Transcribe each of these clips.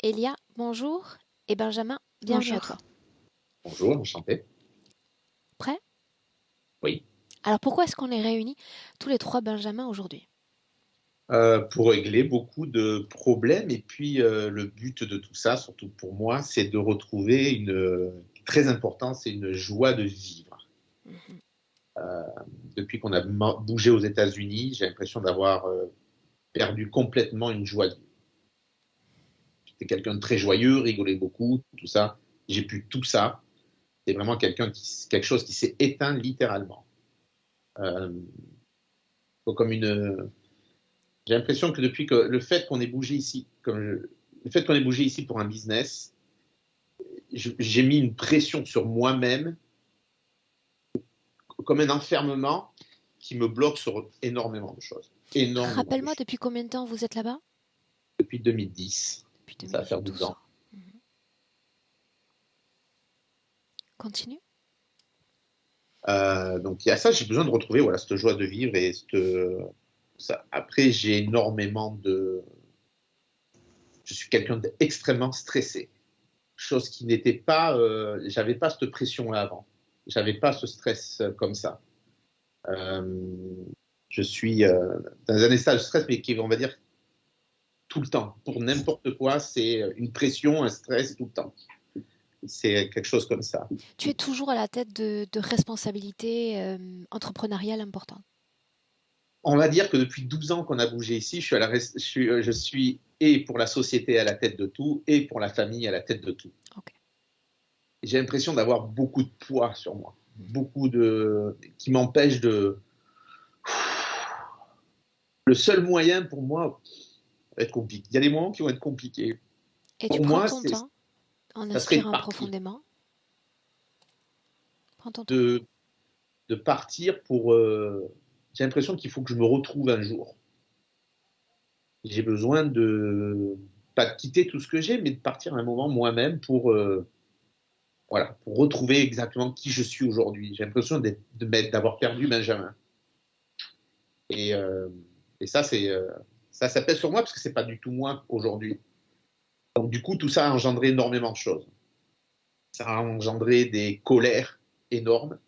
Elia, bonjour, et Benjamin, bienvenue à Bonjour. toi. Bonjour, enchanté. Prêt? Oui. Alors pourquoi est-ce qu'on est réunis tous les trois Benjamin aujourd'hui? Pour régler beaucoup de problèmes et puis le but de tout ça, surtout pour moi, c'est de retrouver très important, c'est une joie de vivre. Mhm. Depuis qu'on a bougé aux États-Unis, j'ai l'impression d'avoir perdu complètement une joie de vivre. J'étais quelqu'un de très joyeux, rigolait beaucoup, tout ça. J'ai plus tout ça. C'est vraiment quelque chose qui s'est éteint littéralement. Euh, comme une, J'ai l'impression que depuis que le fait qu'on ait bougé ici, le fait qu'on ait bougé ici pour un business, j'ai mis une pression sur moi-même, comme un enfermement qui me bloque sur énormément de choses. Énormément de Rappelle-moi choses. depuis combien de temps vous êtes là-bas? Depuis 2010, Depuis ça va faire 2012 12 ans. ans. Mhm. Continue. Donc il y a ça, j'ai besoin de retrouver voilà, cette joie de vivre et ça. Après, j'ai énormément de. Je suis quelqu'un d'extrêmement stressé. Chose qui n'était pas. J'avais pas cette pression-là avant. J'avais pas ce stress comme ça. Euh, je suis dans un état de stress, mais qui, on va dire, tout le temps. Pour n'importe quoi, c'est une pression, un stress tout le temps. C'est quelque chose comme ça. Tu es toujours à la tête de responsabilités entrepreneuriales importantes. On va dire que depuis 12 ans qu'on a bougé ici, je suis et pour la société à la tête de tout, et pour la famille à la tête de tout. Ok. J'ai l'impression d'avoir beaucoup de poids sur moi, Mhm. qui m'empêche de. Le seul moyen pour moi va être compliqué. Il y a des moments qui vont être compliqués. Et tu Pour prends moi, ton temps en ça serait de inspirant partir. profondément. Prends ton temps. De, de partir pour. J'ai l'impression qu'il faut que je me retrouve un jour. J'ai besoin de pas de quitter tout ce que j'ai, mais de partir un moment moi-même pour voilà, pour retrouver exactement qui je suis aujourd'hui. J'ai l'impression d'avoir perdu Benjamin. Et, euh, et ça, ça pèse sur moi parce que c'est pas du tout moi aujourd'hui. Donc du coup, tout ça a engendré énormément de choses. Ça a engendré des colères énormes,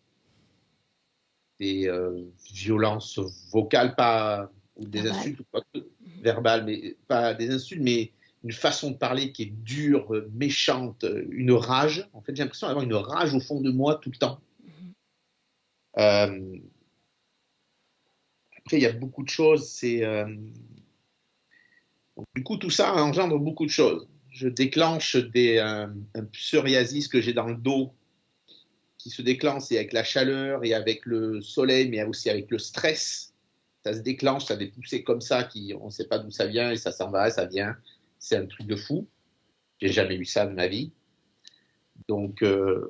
des violences vocales, pas ou des Verbal. insultes, ou pas Mhm. verbales, mais pas des insultes, mais une façon de parler qui est dure, méchante, une rage. En fait, j'ai l'impression d'avoir une rage au fond de moi tout le temps. Mhm. Euh, Après, il y a beaucoup de choses. Du coup, tout ça engendre beaucoup de choses. Je déclenche un psoriasis que j'ai dans le dos qui se déclenche et avec la chaleur et avec le soleil, mais aussi avec le stress. Ça se déclenche, ça a des poussées comme ça, on ne sait pas d'où ça vient et ça s'en va, ça vient. C'est un truc de fou. J'ai jamais eu ça de ma vie. Donc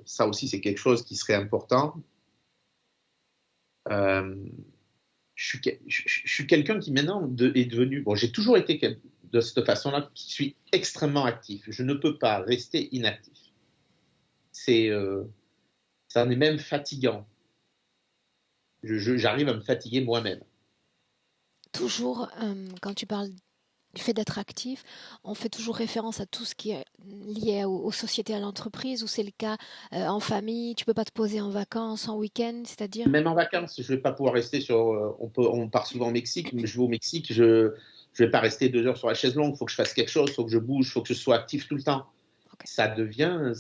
ça aussi, c'est quelque chose qui serait important. Euh, je suis quelqu'un qui maintenant est devenu, bon, j'ai toujours été de cette façon-là, qui suis extrêmement actif. Je ne peux pas rester inactif. C'est, ça en est même fatigant. J'arrive à me fatiguer moi-même. Toujours, quand tu parles du fait d'être actif, on fait toujours référence à tout ce qui est lié aux sociétés, à l'entreprise, ou c'est le cas en famille, tu peux pas te poser en vacances, en week-end, c'est-à-dire? Même en vacances, je ne vais pas pouvoir rester sur. On part souvent au Mexique, mais je vais au Mexique, je vais pas rester 2 heures sur la chaise longue. Il faut que je fasse quelque chose, il faut que je bouge, il faut que je sois actif tout le temps. Ok. Ça devient,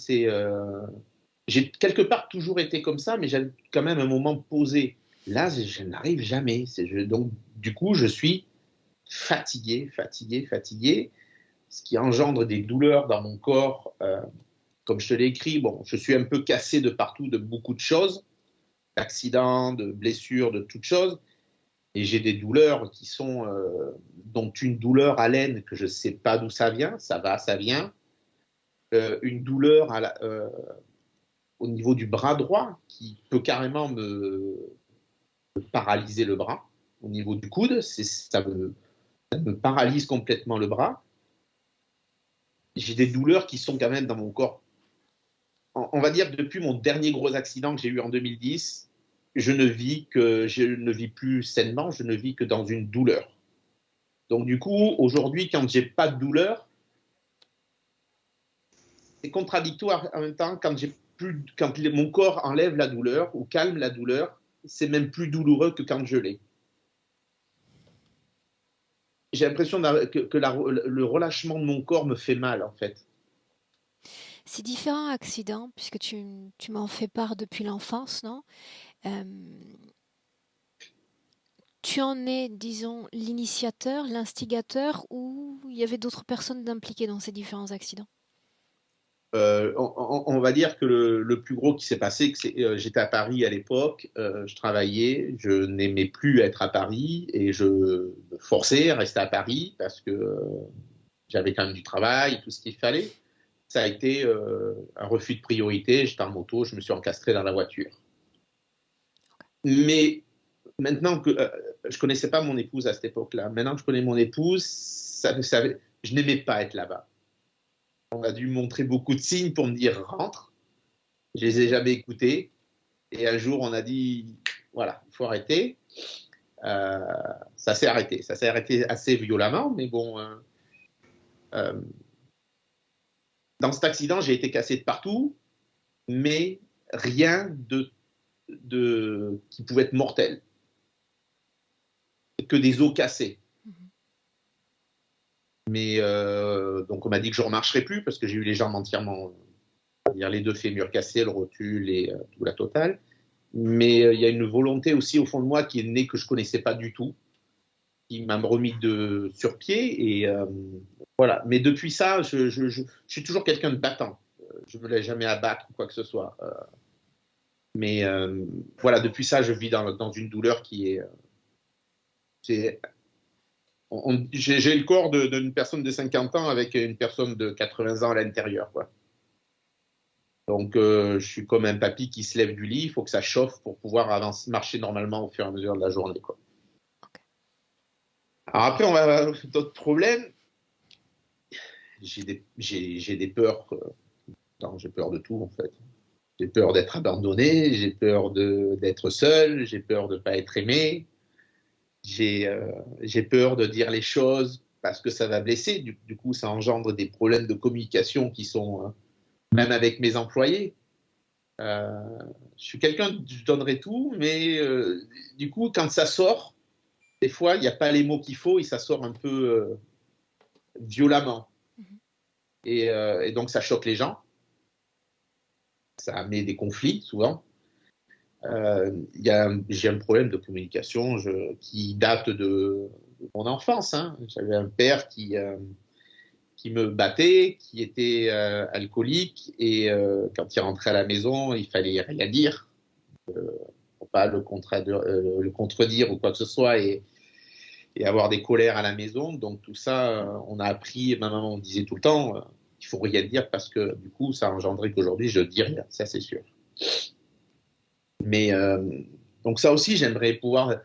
j'ai quelque part toujours été comme ça, mais j'ai quand même un moment posé. Là, je n'arrive jamais. Donc, du coup, je suis fatigué, fatigué, fatigué, ce qui engendre des douleurs dans mon corps. Comme je te l'ai écrit, bon, je suis un peu cassé de partout, de beaucoup de choses, d'accidents, de blessures, de toutes choses. Et j'ai des douleurs dont une douleur à l'aine que je ne sais pas d'où ça vient, ça va, ça vient. Une douleur au niveau du bras droit qui peut carrément me paralyser le bras. Au niveau du coude, ça me paralyse complètement le bras. J'ai des douleurs qui sont quand même dans mon corps. On va dire que depuis mon dernier gros accident que j'ai eu en 2010, je ne vis plus sainement, je ne vis que dans une douleur. Donc du coup, aujourd'hui, quand j'ai pas de douleur, c'est contradictoire en même temps quand mon corps enlève la douleur ou calme la douleur, c'est même plus douloureux que quand je l'ai. J'ai l'impression que le relâchement de mon corps me fait mal en fait. C'est différent accident, puisque tu m'en fais part depuis l'enfance, non? Euh, Tu en es, disons, l'initiateur, l'instigateur, ou il y avait d'autres personnes impliquées dans ces différents accidents? On va dire que le plus gros qui s'est passé, j'étais à Paris à l'époque, je travaillais, je n'aimais plus être à Paris et je me forçais à rester à Paris parce que j'avais quand même du travail, tout ce qu'il fallait. Ça a été un refus de priorité. J'étais en moto, je me suis encastré dans la voiture. Mais maintenant que je connaissais pas mon épouse à cette époque-là, maintenant que je connais mon épouse, je n'aimais pas être là-bas. On a dû me montrer beaucoup de signes pour me dire rentre. Je les ai jamais écoutés. Et un jour, on a dit voilà, il faut arrêter. Euh, ça s'est arrêté. Ça s'est arrêté assez violemment, mais bon. Euh, dans cet accident, j'ai été cassé de partout, mais rien qui pouvait être mortel. Que des os cassés. Mais donc on m'a dit que je ne remarcherais plus parce que j'ai eu les jambes entièrement, c'est-à-dire les deux fémurs cassés, le rotule et tout la totale. Mais il y a une volonté aussi au fond de moi qui est née que je ne connaissais pas du tout, qui m'a remis sur pied. Et voilà. Mais depuis ça, je suis toujours quelqu'un de battant. Je ne me laisse jamais abattre ou quoi que ce soit. Mais voilà, depuis ça, je vis dans une douleur qui est. J'ai le corps d'une personne de 50 ans avec une personne de 80 ans à l'intérieur, quoi. Donc, je suis comme un papy qui se lève du lit, il faut que ça chauffe pour pouvoir marcher normalement au fur et à mesure de la journée, quoi. Alors après, on va avoir d'autres problèmes. J'ai des peurs. J'ai peur de tout, en fait. J'ai peur d'être abandonné, j'ai peur d'être seul, j'ai peur de ne pas être aimé. J'ai peur de dire les choses parce que ça va blesser. Du coup, ça engendre des problèmes de communication qui sont, même avec mes employés. Euh, je suis quelqu'un, je donnerai tout, mais du coup, quand ça sort, des fois, il n'y a pas les mots qu'il faut et ça sort un peu violemment. Et donc, ça choque les gens. Ça met des conflits, souvent. J'ai un problème de communication qui date de mon enfance. Hein. J'avais un père qui me battait, qui était alcoolique, et quand il rentrait à la maison, il fallait rien dire, pour pas le contredire ou quoi que ce soit, et avoir des colères à la maison. Donc tout ça, on a appris, ma maman disait tout le temps, il faut rien dire parce que du coup, ça a engendré qu'aujourd'hui, je dis rien, ça c'est sûr. Mais donc ça aussi, j'aimerais pouvoir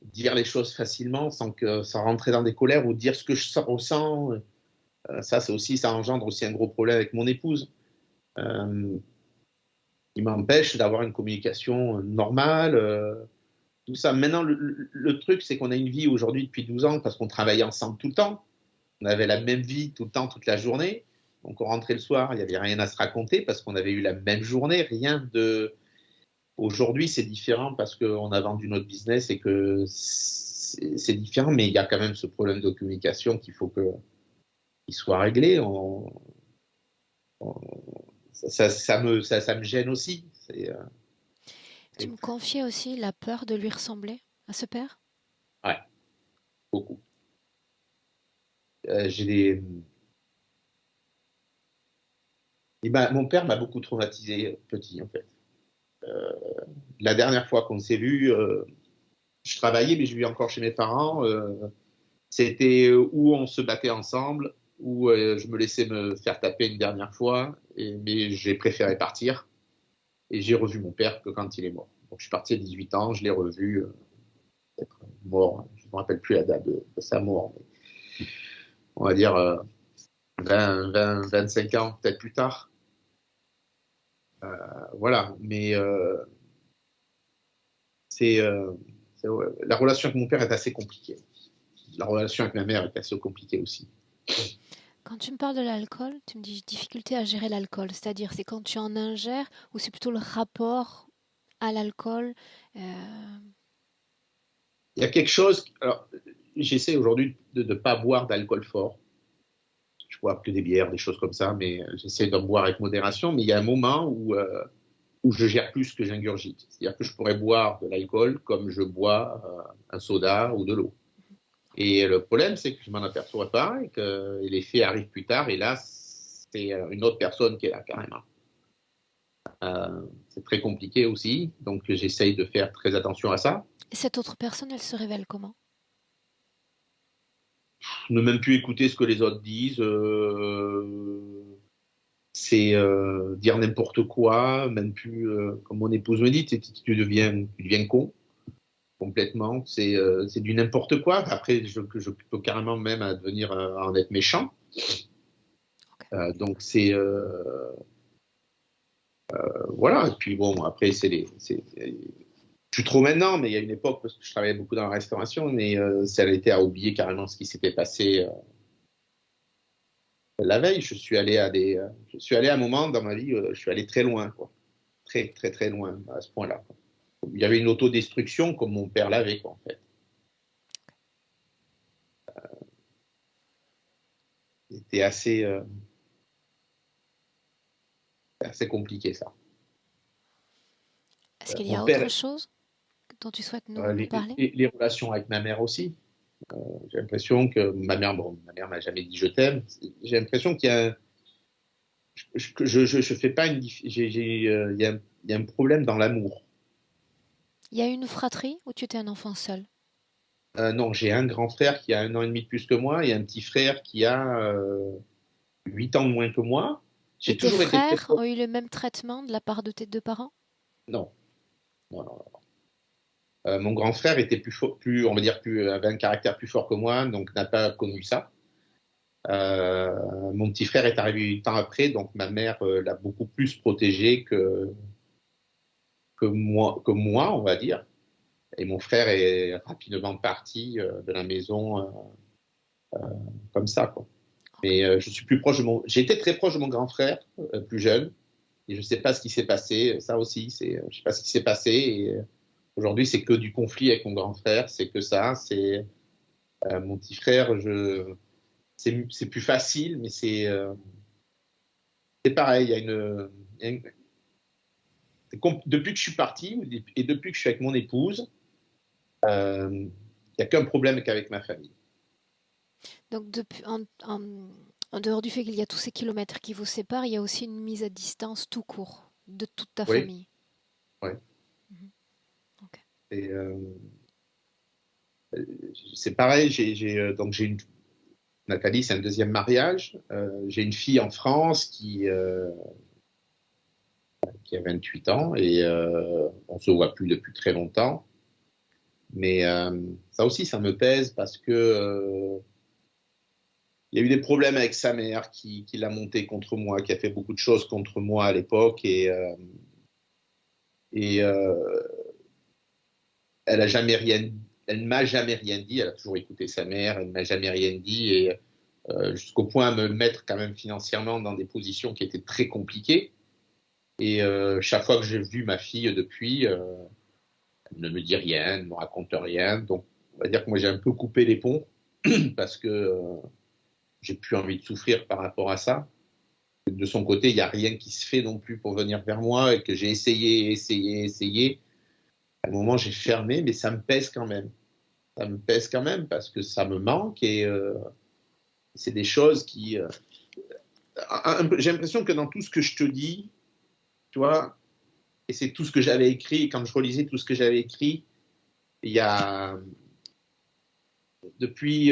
dire les choses facilement sans rentrer dans des colères ou dire ce que je ressens. Ça, ça engendre aussi un gros problème avec mon épouse. Il m'empêche d'avoir une communication normale. Tout ça. Maintenant, le truc, c'est qu'on a une vie aujourd'hui depuis 12 ans parce qu'on travaillait ensemble tout le temps. On avait la même vie tout le temps, toute la journée. Donc, on rentrait le soir, il n'y avait rien à se raconter parce qu'on avait eu la même journée, rien de. Aujourd'hui, c'est différent parce qu'on a vendu notre business et que c'est différent, mais il y a quand même ce problème de communication qu'il faut qu'il soit réglé. Ça me gêne aussi. Tu me confiais aussi la peur de lui ressembler à ce père? Ouais, beaucoup. J'ai des. Mon père m'a beaucoup traumatisé petit, en fait. Euh, la dernière fois qu'on s'est vu, je travaillais, mais je vivais encore chez mes parents. C'était où on se battait ensemble, où je me laissais me faire taper une dernière fois, mais j'ai préféré partir. Et j'ai revu mon père que quand il est mort. Donc je suis parti à 18 ans, je l'ai revu, peut-être mort, je ne me rappelle plus la date de sa mort, mais on va dire 25 ans peut-être plus tard. Voilà, mais c'est, ouais, la relation avec mon père est assez compliquée. La relation avec ma mère est assez compliquée aussi. Quand tu me parles de l'alcool, tu me dis difficulté à gérer l'alcool, c'est-à-dire c'est quand tu en ingères ou c'est plutôt le rapport à l'alcool. euh, Il y a quelque chose. Alors, j'essaie aujourd'hui de ne pas boire d'alcool fort. Je bois que des bières, des choses comme ça, mais j'essaie d'en boire avec modération. Mais il y a un moment où je gère plus que j'ingurgite. C'est-à-dire que je pourrais boire de l'alcool comme je bois un soda ou de l'eau. Et le problème, c'est que je m'en aperçois pas et que l'effet arrive plus tard. Et là, c'est une autre personne qui est là carrément. C'est très compliqué aussi. Donc, j'essaye de faire très attention à ça. Et cette autre personne, elle se révèle comment? Ne même plus écouter ce que les autres disent. C'est dire n'importe quoi, même plus, comme mon épouse me dit, tu deviens con complètement. C'est du n'importe quoi. Après, je peux carrément même devenir en être méchant. Ok. Donc c'est voilà. Et puis bon, après je suis trop maintenant, mais il y a une époque parce que je travaillais beaucoup dans la restauration, mais ça a été à oublier carrément ce qui s'était passé la veille. Je suis allé à un moment dans ma vie, je suis allé très loin, quoi. Très très très loin à ce point-là, quoi. Il y avait une autodestruction comme mon père l'avait, quoi, en fait. C'était assez compliqué, ça. Est-ce qu'il y Mon a père, autre chose dont tu souhaites nous parler? les relations avec ma mère aussi. J'ai l'impression que ma mère m'a jamais dit je t'aime. J'ai l'impression qu'il y a je fais pas une, il y a un problème dans l'amour. Il y a eu une fratrie ou tu étais un enfant seul? Non, j'ai un grand frère qui a 1 an et demi de plus que moi et un petit frère qui a 8 ans de moins que moi. Et J'ai tes toujours été très frères proche. ont eu le même traitement de la part de tes deux parents? Non, non, non. Mon grand frère était on va dire avait un caractère plus fort que moi, donc n'a pas connu ça. Mon petit frère est arrivé 8 ans après, donc ma mère l'a beaucoup plus protégé que moi, on va dire. Et mon frère est rapidement parti de la maison comme ça, quoi. Ok. Mais je suis j'ai été très proche de mon grand frère, plus jeune, et je ne sais pas ce qui s'est passé. Ça aussi, je sais pas ce qui s'est passé. Et aujourd'hui, c'est que du conflit avec mon grand frère, c'est que ça. C'est mon petit frère, c'est plus facile, mais c'est pareil. Il y a une- depuis que je suis parti et depuis que je suis avec mon épouse, il n'y a qu'un problème qu'avec ma famille. Donc en dehors du fait qu'il y a tous ces kilomètres qui vous séparent, il y a aussi une mise à distance tout court de toute ta Oui, famille. oui. Mhm. Ok. Et, c'est pareil. Donc Nathalie, c'est un deuxième mariage. J'ai une fille en France qui a 28 ans et on se voit plus depuis très longtemps. Mais ça aussi, ça me pèse parce que il y a eu des problèmes avec sa mère qui l'a monté contre moi, qui a fait beaucoup de choses contre moi à l'époque et elle a jamais rien, elle ne m'a jamais rien dit. Elle a toujours écouté sa mère, elle ne m'a jamais rien dit et jusqu'au point à me mettre quand même financièrement dans des positions qui étaient très compliquées. Et chaque fois que j'ai vu ma fille depuis, elle ne me dit rien, elle ne me raconte rien. Donc, on va dire que moi, j'ai un peu coupé les ponts parce que j'ai plus envie de souffrir par rapport à ça. De son côté, il n'y a rien qui se fait non plus pour venir vers moi et que j'ai essayé, essayé, essayé. À un moment, j'ai fermé, mais ça me pèse quand même. Ça me pèse quand même parce que ça me manque et c'est des choses qui. J'ai l'impression que dans tout ce que je te dis, tu vois, et c'est tout ce que j'avais écrit, et quand je relisais tout ce que j'avais écrit, il y a depuis,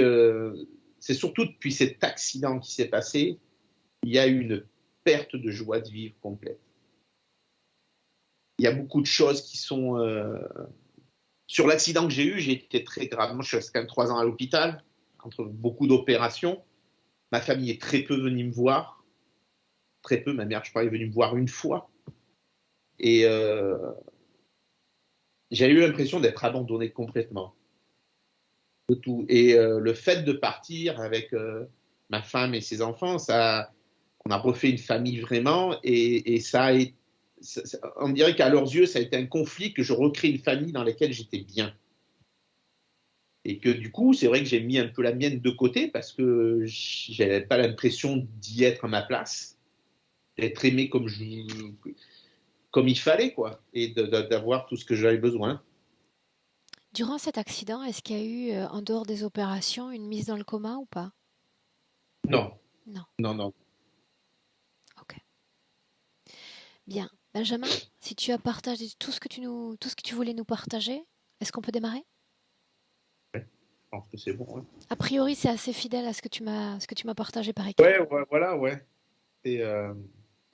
c'est surtout depuis cet accident qui s'est passé, il y a eu une perte de joie de vivre complète. Il y a beaucoup de choses qui sont. Sur l'accident que j'ai eu, j'ai été très gravement. Je suis resté quand même 3 ans à l'hôpital, entre beaucoup d'opérations. Ma famille est très peu venue me voir. Très peu. Ma mère, je crois, est venue me voir une fois. Et j'ai eu l'impression d'être abandonné complètement de tout. Et le fait de partir avec ma femme et ses enfants, on a refait une famille vraiment, et on dirait qu'à leurs yeux, ça a été un conflit que je recrée une famille dans laquelle j'étais bien. Et que du coup, c'est vrai que j'ai mis un peu la mienne de côté parce que j'avais pas l'impression d'y être à ma place, d'être aimé comme il fallait, quoi, et d'avoir tout ce que j'avais besoin. Durant cet accident, est-ce qu'il y a eu, en dehors des opérations, une mise dans le coma ou pas? Non, Non. non, non. Ok. Bien. Benjamin, si tu as partagé tout ce que tu voulais nous partager, est-ce qu'on peut démarrer? Ouais, je pense que c'est bon. Ouais, A priori, c'est assez fidèle à ce que tu m'as partagé par écrit. ouais, ouais, voilà, ouais. Et,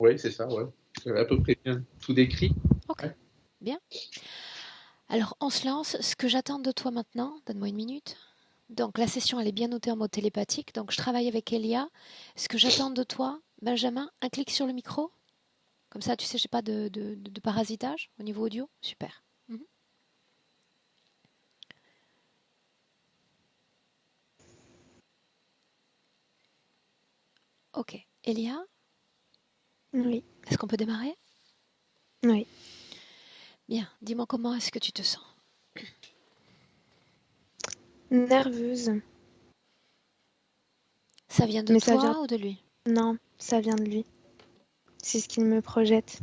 ouais, c'est ça, ouais. C'est à peu près bien tout décrit. Ok. Ouais. Bien. Alors, on se lance. Ce que j'attends de toi maintenant, donne-moi une minute. Donc, la session, elle est bien notée en mode télépathique. Donc, je travaille avec Elia. Ce que j'attends de toi, Benjamin, un clic sur le micro. Comme ça, tu sais, j'ai pas de parasitage au niveau audio. Super. Mhm. Ok. Elia, Oui, est-ce qu'on peut démarrer? oui. Bien. Dis-moi comment est-ce que tu te sens? Nerveuse, Ça vient de mais ça vient... toi ou de lui? Non, ça vient de lui. C'est ce qu'il me projette.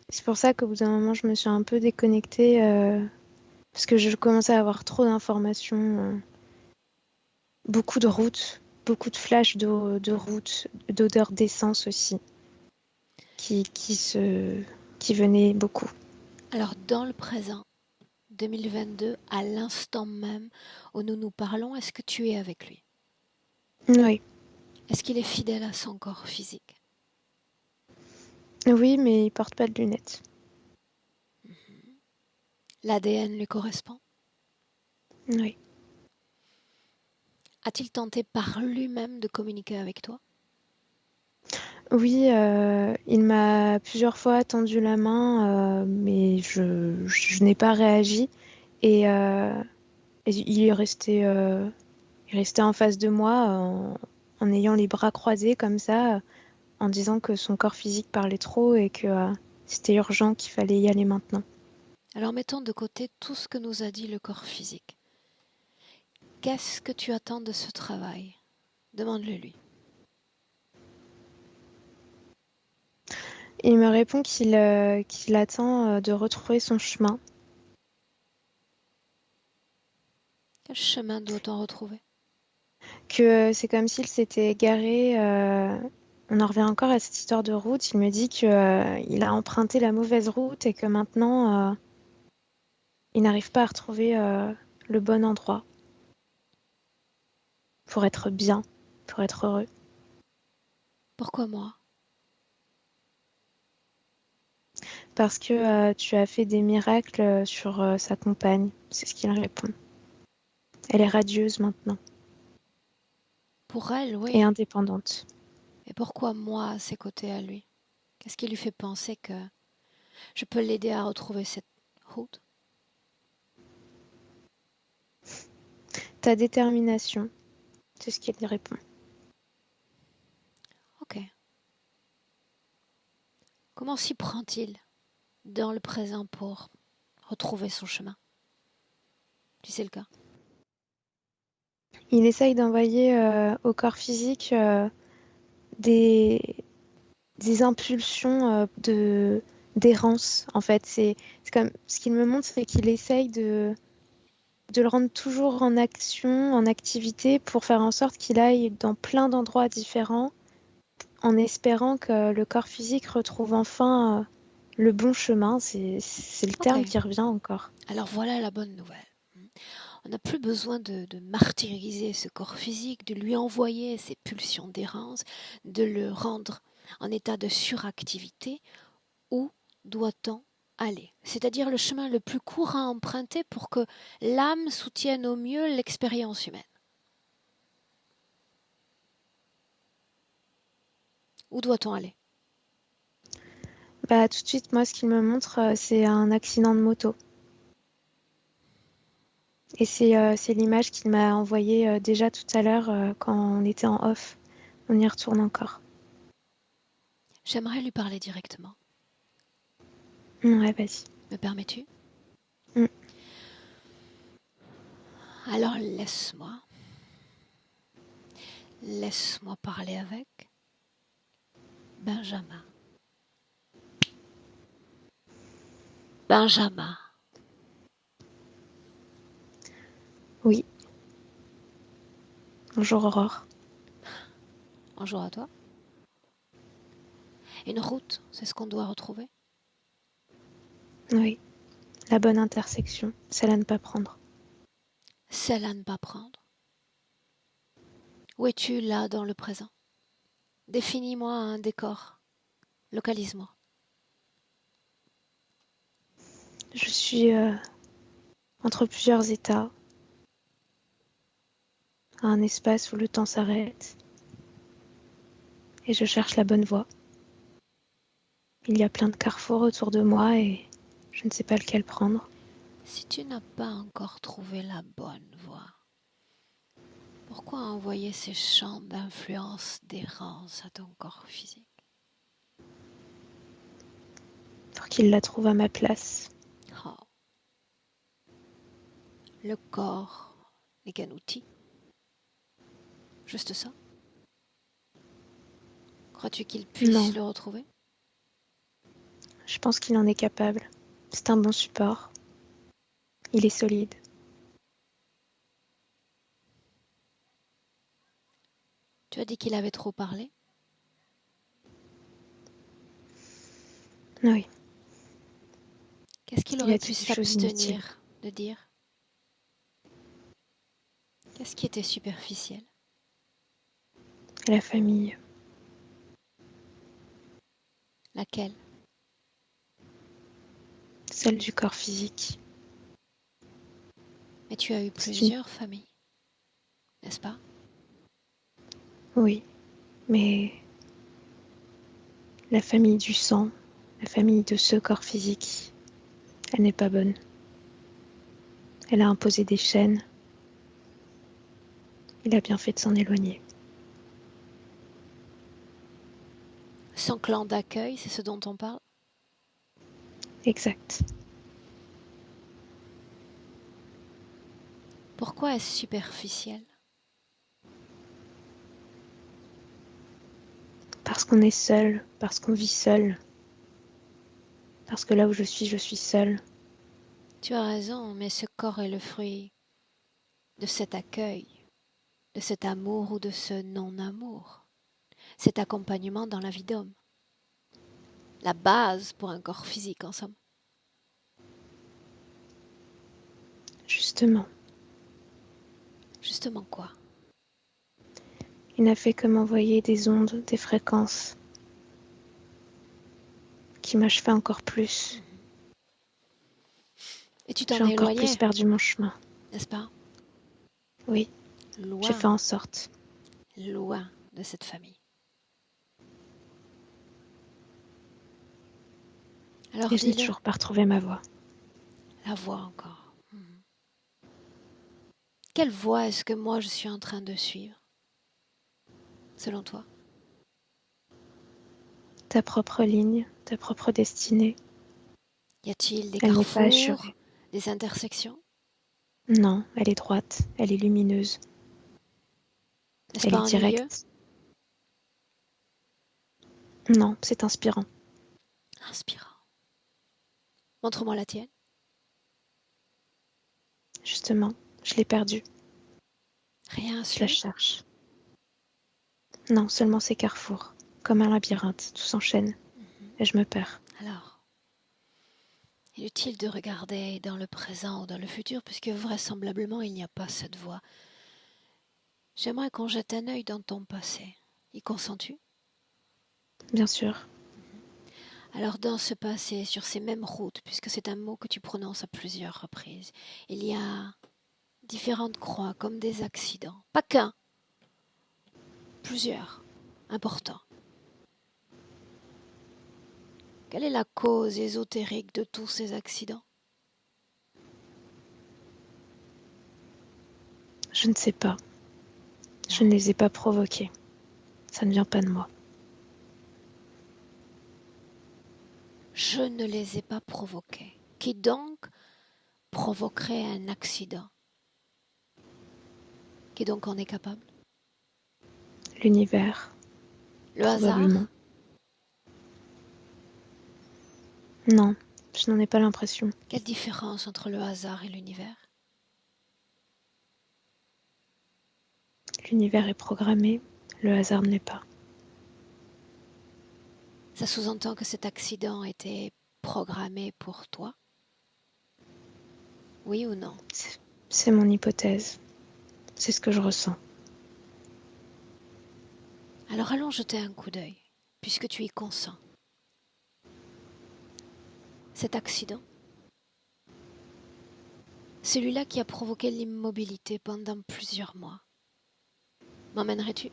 C'est pour ça qu'au bout d'un moment, je me suis un peu déconnectée parce que je commençais à avoir trop d'informations, beaucoup de routes, beaucoup de flashs de routes, d'odeurs d'essence aussi, qui, qui, se, qui venaient beaucoup. Alors, dans le présent, 2022, à l'instant même où nous nous parlons, est-ce que tu es avec lui? Oui, Est-ce qu'il est fidèle à son corps physique? oui, mais il porte pas de lunettes. L'ADN lui correspond? Oui. A-t-il tenté par lui-même de communiquer avec toi? Oui, il m'a plusieurs fois tendu la main, mais je n'ai pas réagi. Et, et il est resté en face de moi en ayant les bras croisés comme ça, en disant que son corps physique parlait trop et que c'était urgent, qu'il fallait y aller maintenant. Alors mettons de côté tout ce que nous a dit le corps physique. Qu'est-ce que tu attends de ce travail? Demande-le lui. Il me répond qu'il attend de retrouver son chemin, Quel chemin doit-on retrouver? que c'est comme s'il s'était égaré. On en revient encore à cette histoire de route. Il me dit qu'il a emprunté la mauvaise route et que maintenant, il n'arrive pas à retrouver le bon endroit pour être bien, pour être heureux. Pourquoi moi? Parce que tu as fait des miracles sur sa compagne. C'est ce qu'il répond. Elle est radieuse maintenant Pour elle, et oui. indépendante. Et pourquoi moi à ses côtés à lui? Qu'est-ce qui lui fait penser que je peux l'aider à retrouver cette route? Ta détermination, c'est ce qu'il répond. Ok. Comment s'y prend-il dans le présent pour retrouver son chemin? Tu sais le cas? Il essaye d'envoyer au corps physique des, des impulsions d'errance. En fait, c'est comme ce qu'il me montre, c'est qu'il essaye de le rendre toujours en action, en activité, pour faire en sorte qu'il aille dans plein d'endroits différents, en espérant que le corps physique retrouve enfin le bon chemin. C'est le Ok. terme qui revient encore. Alors voilà la bonne nouvelle. On n'a plus besoin de martyriser ce corps physique, de lui envoyer ces pulsions d'errance, de le rendre en état de suractivité. Où doit-on aller? C'est-à-dire le chemin le plus court à emprunter pour que l'âme soutienne au mieux l'expérience humaine. Où doit-on aller? Bah, tout de suite, moi, ce qu'il me montre, c'est un accident de moto. Et c'est l'image qu'il m'a envoyée déjà tout à l'heure quand on était en off. On y retourne encore. J'aimerais lui parler directement. Ouais, vas-y. Me permets-tu? Mm. Alors laisse-moi. Laisse-moi parler avec Benjamin. Benjamin. Oui. Bonjour Aurore. Bonjour à toi. Une route, c'est ce qu'on doit retrouver. Oui. La bonne intersection, celle à ne pas prendre. Celle à ne pas prendre. Où es-tu là dans le présent? Définis-moi un décor. Localise-moi. Je suis entre plusieurs états, à un espace où le temps s'arrête, et je cherche la bonne voie. Il y a plein de carrefours autour de moi et je ne sais pas lequel prendre. Si tu n'as pas encore trouvé la bonne voie, pourquoi envoyer ces champs d'influence d'errance à ton corps physique? Pour qu'il la trouve à ma place. Oh. Le corps n'est qu'un outil. Juste ça. Crois-tu qu'il puisse Non, le retrouver? je pense qu'il en est capable. C'est un bon support. Il est solide. Tu as dit qu'il avait trop parlé? Oui, Qu'est-ce qu'il il aurait a pu dit des choses inutiles. s'abstenir de dire? Qu'est-ce qui était superficiel? La famille, Laquelle? celle du corps physique. Mais tu as eu C'est une... plusieurs familles, n'est-ce pas? Oui, mais la famille du sang, la famille de ce corps physique, elle n'est pas bonne. Elle a imposé des chaînes. Il a bien fait de s'en éloigner. Son clan d'accueil, c'est ce dont on parle? Exact. Pourquoi est-ce superficiel? Parce qu'on est seul, parce qu'on vit seul. Parce que là où je suis seule. Tu as raison, mais ce corps est le fruit de cet accueil, de cet amour ou de ce non-amour, cet accompagnement dans la vie d'homme. La base pour un corps physique, en somme. Justement, Justement quoi? il n'a fait que m'envoyer des ondes, des fréquences qui m'achevaient encore plus. Et tu J'ai t'en es encore plus éloigné, perdu mon chemin. n'est-ce pas? Oui, j'ai Loin, fait en sorte. loin de cette famille. Alors Et je n'ai dis-le, toujours pas retrouvé ma voie. la voix encore. Quelle voie est-ce que moi je suis en train de suivre, selon toi? Ta propre ligne, ta propre destinée, Y a-t-il des elle n'est pas carrefours, achevée. des intersections? Non, elle est droite, elle est lumineuse, N'est-ce elle pas est ennuyeux? directe. Non, c'est inspirant. Inspirant. Montre-moi la tienne. Justement, je l'ai perdue. Rien à Je la suivre? cherche. Non, seulement ces carrefours. Comme un labyrinthe, tout s'enchaîne et je me perds. Alors, inutile de regarder dans le présent ou dans le futur, puisque vraisemblablement il n'y a pas cette voie. J'aimerais qu'on jette un œil dans ton passé. Y consens-tu? Bien sûr, Alors dans ce passé, sur ces mêmes routes, puisque c'est un mot que tu prononces à plusieurs reprises, il y a différentes croix comme des accidents. Pas qu'un, plusieurs, importants. Quelle est la cause ésotérique de tous ces accidents? je ne sais pas. Je ne les ai pas provoqués. Ça ne vient pas de moi. Je ne les ai pas provoqués. Qui donc provoquerait un accident? Qui donc en est capable? L'univers, Le probablement. hasard? Non, je n'en ai pas l'impression. Quelle différence entre le hasard et l'univers? L'univers est programmé, le hasard ne l'est pas. Ça sous-entend que cet accident était programmé pour toi? Oui ou non? C'est mon hypothèse. C'est ce que je ressens. Alors allons jeter un coup d'œil, puisque tu y consens. Cet accident, celui-là qui a provoqué l'immobilité pendant plusieurs mois, m'emmènerais-tu?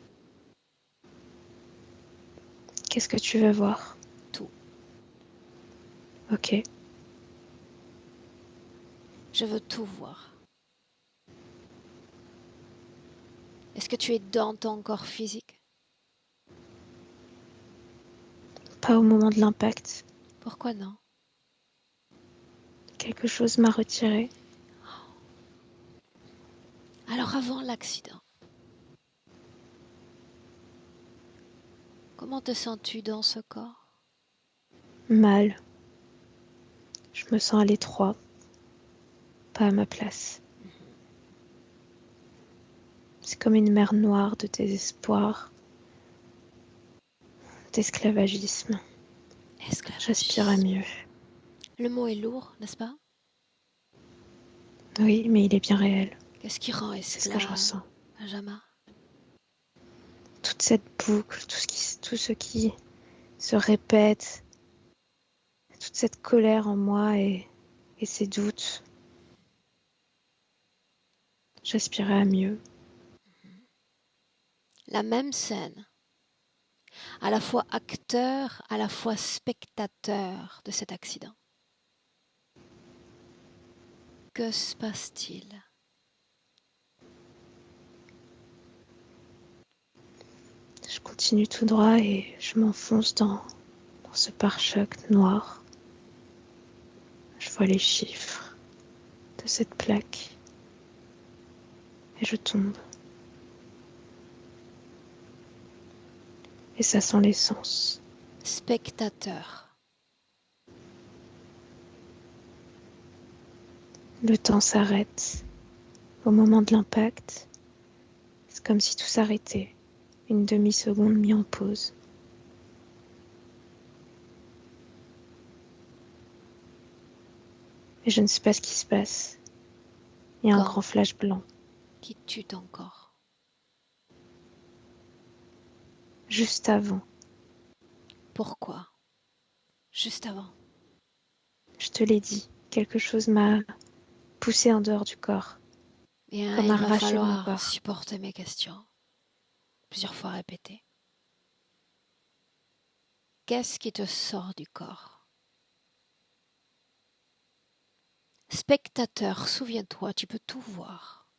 Qu'est-ce que tu veux voir? Tout. Ok. Je veux tout voir. Est-ce que tu es dans ton corps physique? Pas au moment de l'impact. Pourquoi non? Quelque chose m'a retiré. Alors avant l'accident, comment te sens-tu dans ce corps? Mal. Je me sens à l'étroit. Pas à ma place. C'est comme une mer noire de désespoir, d'esclavagisme. J'aspire à mieux. Le mot est lourd, n'est-ce pas? Oui, mais il est bien réel. Qu'est-ce qui rend C'est ce que je esclave, ressens. Benjamin? Toute cette boucle, tout ce qui se répète, toute cette colère en moi et ces doutes. J'aspirais à mieux. La même scène, à la fois acteur, à la fois spectateur de cet accident. Que se passe-t-il? Je continue tout droit et je m'enfonce dans ce pare-choc noir. Je vois les chiffres de cette plaque et je tombe. Et ça sent l'essence. Spectateur. Le temps s'arrête au moment de l'impact. C'est comme si tout s'arrêtait. Une demi-seconde mise en pause. Et je ne sais pas ce qui se passe. Il y a un grand flash blanc. Qui tue ton corps. Juste avant. Pourquoi? Juste avant. Je te l'ai dit. Quelque chose m'a poussé en dehors du corps. Bien, Comme il va arraché mon falloir corps. supporter mes questions. Plusieurs fois répétées. Qu'est-ce qui te sort du corps? Spectateur, souviens-toi, tu peux tout voir.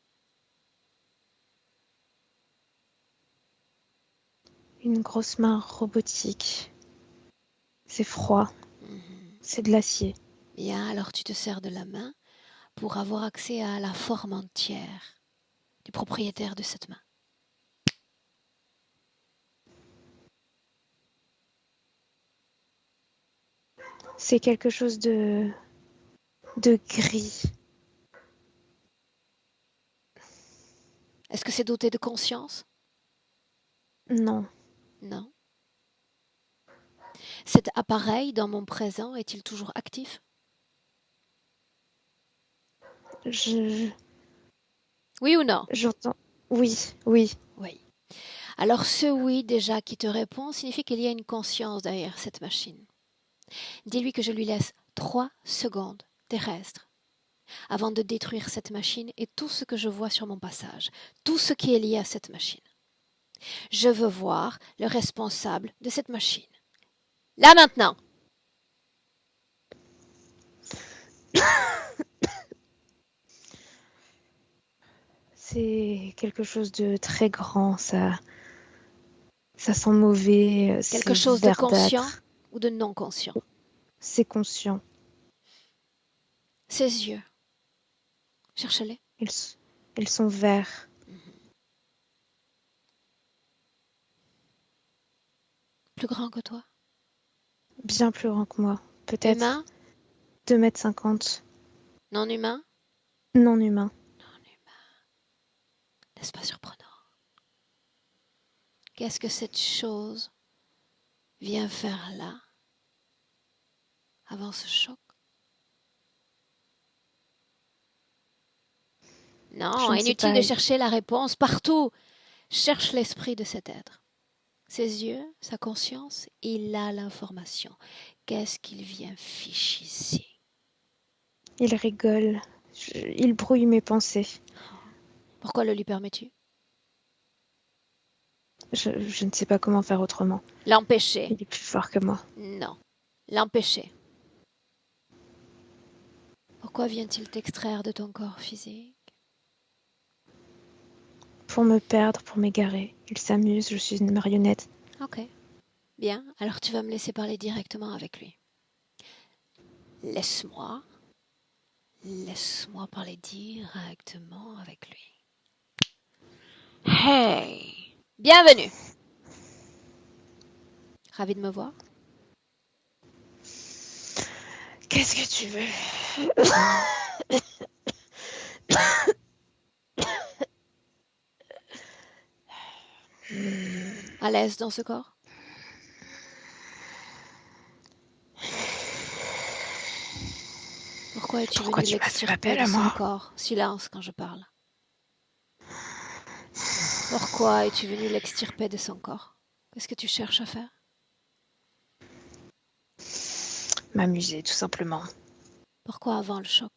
Une grosse main robotique. C'est froid. C'est de l'acier. Bien, alors tu te sers de la main pour avoir accès à la forme entière du propriétaire de cette main. C'est quelque chose de gris. Est-ce que c'est doté de conscience? Non. Non. Cet appareil dans mon présent est-il toujours actif? Oui ou non? J'entends. Oui, oui. Oui. Alors ce oui déjà qui te répond signifie qu'il y a une conscience derrière cette machine. Dis-lui que je lui laisse 3 secondes terrestres avant de détruire cette machine et tout ce que je vois sur mon passage, tout ce qui est lié à cette machine. Je veux voir le responsable de cette machine. Là maintenant. C'est quelque chose de très grand, ça Ça sent mauvais, Quelque c'est chose de conscient verdâtre. ou de non conscient? C'est conscient. Ses yeux, cherche-les. Ils, s- ils sont verts, Plus grand que toi. bien plus grands que moi. Peut-être Humain, 2,50 m. non humain, Non humain. non humain. N'est-ce pas surprenant? Qu'est-ce que cette chose vient faire là, avant ce choc? Je Non, ne sais inutile pas. de chercher la réponse partout. Cherche l'esprit de cet être. Ses yeux, sa conscience, il a l'information. Qu'est-ce qu'il vient fiche ici? Il rigole. Il brouille mes pensées. Pourquoi le lui permets-tu? Je ne sais pas comment faire autrement. L'empêcher. Il est plus fort que moi. Non. L'empêcher. Pourquoi vient-il t'extraire de ton corps physique? Pour me perdre, pour m'égarer. Il s'amuse, je suis une marionnette. Ok. Bien, alors tu vas me laisser parler directement avec lui. Laisse-moi. Laisse-moi parler directement avec lui. Hey! Bienvenue! Ravi de me voir? Qu'est-ce que tu veux? À l'aise dans ce corps? Pourquoi es-tu Pourquoi venu tu passes l'extirper l'appel de à son moi? corps? Silence quand je parle. Pourquoi es-tu venu l'extirper de son corps? Qu'est-ce que tu cherches à faire? M'amuser, tout simplement. Pourquoi avant le choc?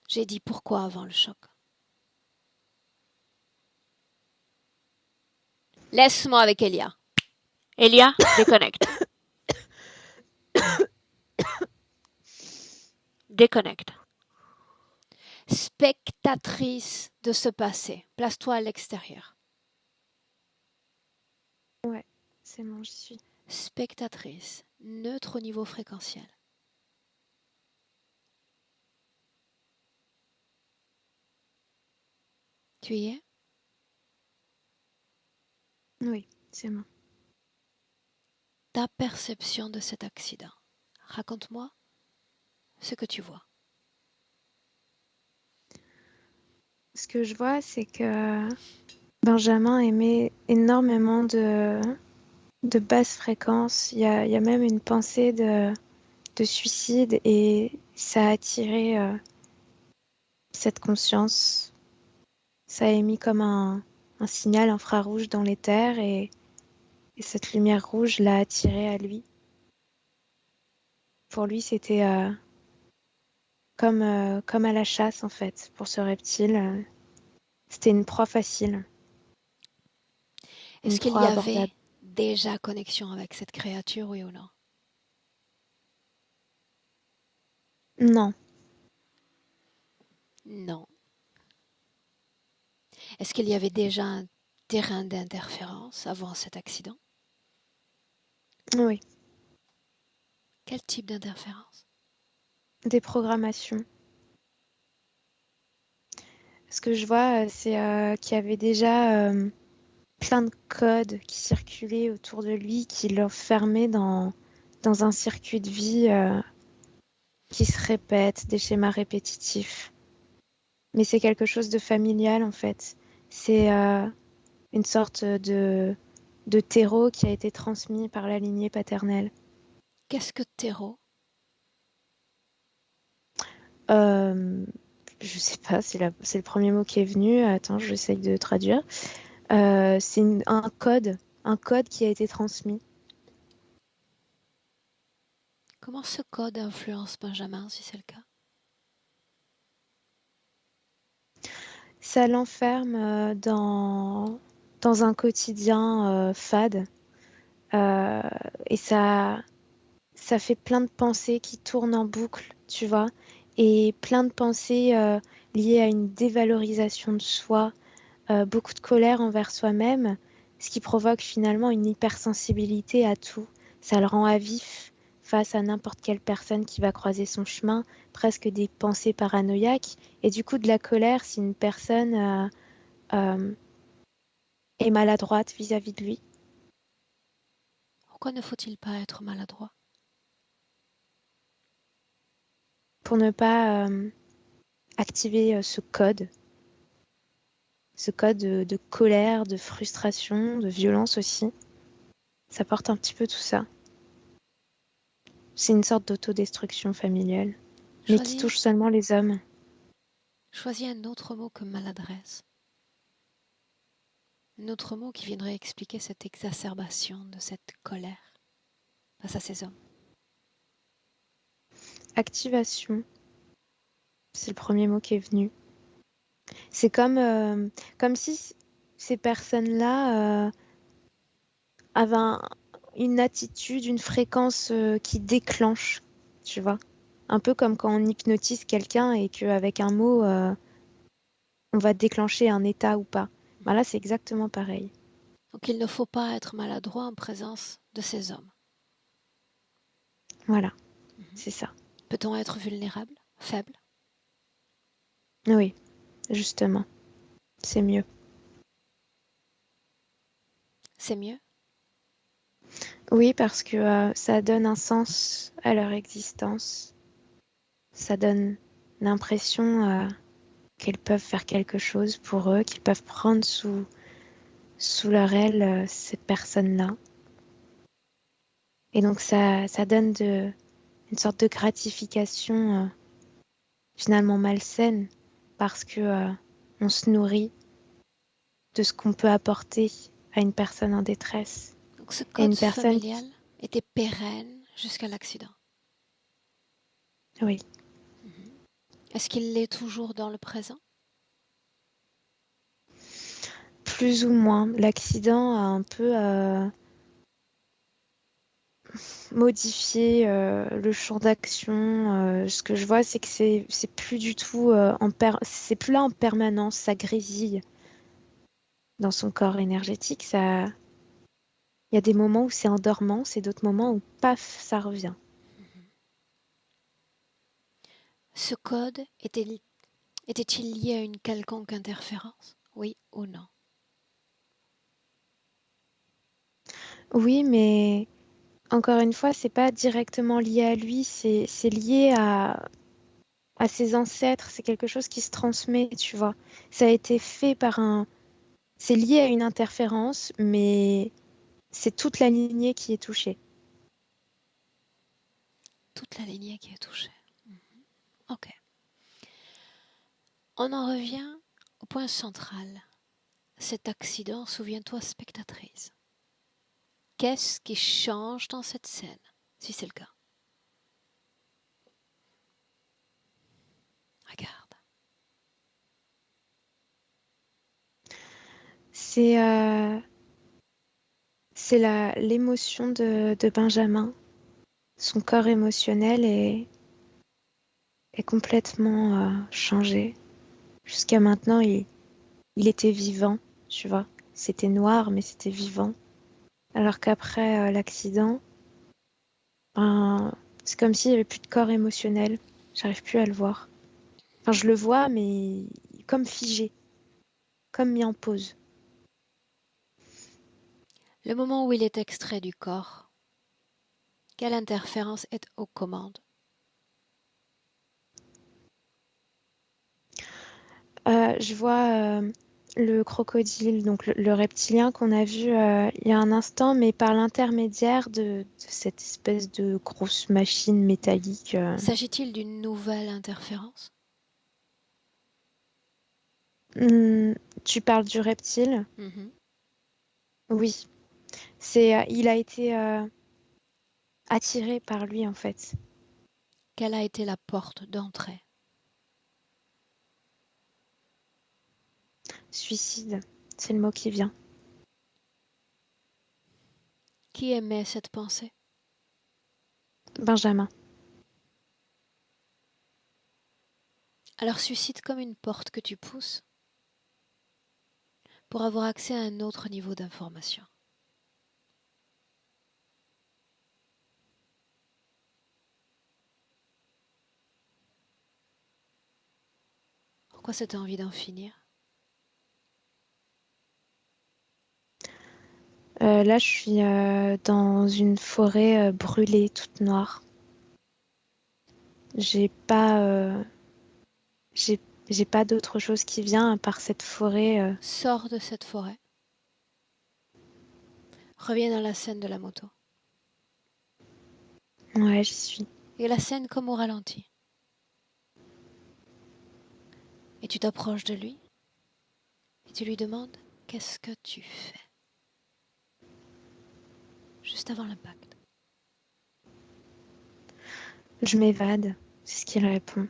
J'ai dit pourquoi avant le choc. Laisse-moi avec Elia. Elia, déconnecte. Déconnecte. Spectatrice de ce passé. Place-toi à l'extérieur. Ouais, c'est bon, j'y suis. Spectatrice. Neutre au niveau fréquentiel. Tu y es? Oui, c'est bon. Ta perception de cet accident. Raconte-moi ce que tu vois. Ce que je vois, c'est que Benjamin émet énormément de basses fréquences. Il y a même une pensée de suicide et ça a attiré cette conscience. Ça a émis comme un signal infrarouge dans l'éther et cette lumière rouge l'a attiré à lui. Pour lui, c'était comme à la chasse en fait, pour ce reptile. C'était une proie facile, une Est-ce qu'il y proie avait abordable. déjà connexion avec cette créature, oui ou non? Non, Non. Est-ce qu'il y avait déjà un terrain d'interférence avant cet accident? oui, Quel type d'interférence? des programmations. Ce que je vois, c'est qu'il y avait déjà plein de codes qui circulaient autour de lui, qui l'enfermaient dans un circuit de vie qui se répète, des schémas répétitifs. Mais c'est quelque chose de familial en fait. C'est une sorte de terreau qui a été transmis par la lignée paternelle. Qu'est-ce que terreau? Euh, je sais pas, c'est le premier mot qui est venu. Attends, j'essaye de traduire. C'est un code qui a été transmis. Comment ce code influence Benjamin, si c'est le cas? Ça l'enferme dans un quotidien fade euh, et ça fait plein de pensées qui tournent en boucle, tu vois. et plein de pensées liées à une dévalorisation de soi, beaucoup de colère envers soi-même, ce qui provoque finalement une hypersensibilité à tout. Ça le rend à vif face à n'importe quelle personne qui va croiser son chemin, presque des pensées paranoïaques, et du coup de la colère si une personne euh, est maladroite vis-à-vis de lui. Pourquoi ne faut-il pas être maladroit? Pour ne pas activer ce code de colère, de frustration, de violence aussi. Ça porte un petit peu tout ça. C'est une sorte d'autodestruction familiale, mais qui Choisis, touche seulement les hommes. choisis un autre mot que maladresse. Un autre mot qui viendrait expliquer cette exacerbation de cette colère face à ces hommes. Activation, c'est le premier mot qui est venu. C'est comme si ces personnes-là avaient une attitude, une fréquence qui déclenche, tu vois. Un peu comme quand on hypnotise quelqu'un et qu'avec un mot, on va déclencher un état ou pas. Ben là, c'est exactement pareil. Donc il ne faut pas être maladroit en présence de ces hommes. Voilà, Mhm. c'est ça. Peut-on être vulnérable, faible? Oui, justement, c'est mieux. C'est mieux? Oui, parce que ça donne un sens à leur existence. Ça donne l'impression qu'ils peuvent faire quelque chose pour eux, qu'ils peuvent prendre sous leur aile cette personne-là. Et donc ça donne une sorte de gratification finalement malsaine parce que on se nourrit de ce qu'on peut apporter à une personne en détresse. Donc ce Et code une personne familial était pérenne jusqu'à l'accident. oui, Mhm. Est-ce qu'il l'est toujours dans le présent? plus ou moins. L'accident a un peu modifié le champ d'action. Ce que je vois, c'est que c'est plus du tout c'est plus là en permanence. Ça grésille dans son corps énergétique. Ça, il y a des moments où c'est en dormance et d'autres moments où paf, ça revient. Ce code était-il lié à une quelconque interférence? Oui ou non? Oui, mais encore une fois, c'est pas directement lié à lui. C'est lié à ses ancêtres. C'est quelque chose qui se transmet, tu vois. Ça a été fait par un. C'est lié à une interférence, mais c'est toute la lignée qui est touchée. Toute la lignée qui est touchée. Ok. On en revient au point central. Cet accident, souviens-toi, spectatrice. Qu'est-ce qui change dans cette scène, si c'est le cas? Regarde. C'est l'émotion de Benjamin. Son corps émotionnel est complètement changé. Jusqu'à maintenant, il était vivant, tu vois. C'était noir, mais c'était vivant. Alors qu'après l'accident, ben, c'est comme s'il n'y avait plus de corps émotionnel. J'arrive plus à le voir. Enfin, je le vois, mais comme figé, comme mis en pause. Le moment où il est extrait du corps, quelle interférence est aux commandes? Je vois le crocodile, donc le reptilien qu'on a vu il y a un instant, mais par l'intermédiaire de cette espèce de grosse machine métallique. S'agit-il d'une nouvelle interférence? Hmm, tu parles du reptile? Mhm. Oui. Il a été attiré par lui en fait. Quelle a été la porte d'entrée? Suicide, c'est le mot qui vient. Qui émet cette pensée? Benjamin. Alors suscite comme une porte que tu pousses pour avoir accès à un autre niveau d'information. Pourquoi ça t'a envie d'en finir? Là, je suis dans une forêt brûlée, toute noire. J'ai pas, j'ai, j'ai pas d'autre chose qui vient à part cette forêt. Sors de cette forêt. Reviens dans la scène de la moto. Ouais, j'y suis. Et la scène comme au ralenti. Et tu t'approches de lui et tu lui demandes qu'est-ce que tu fais juste avant l'impact. Je m'évade, c'est ce qu'il répond.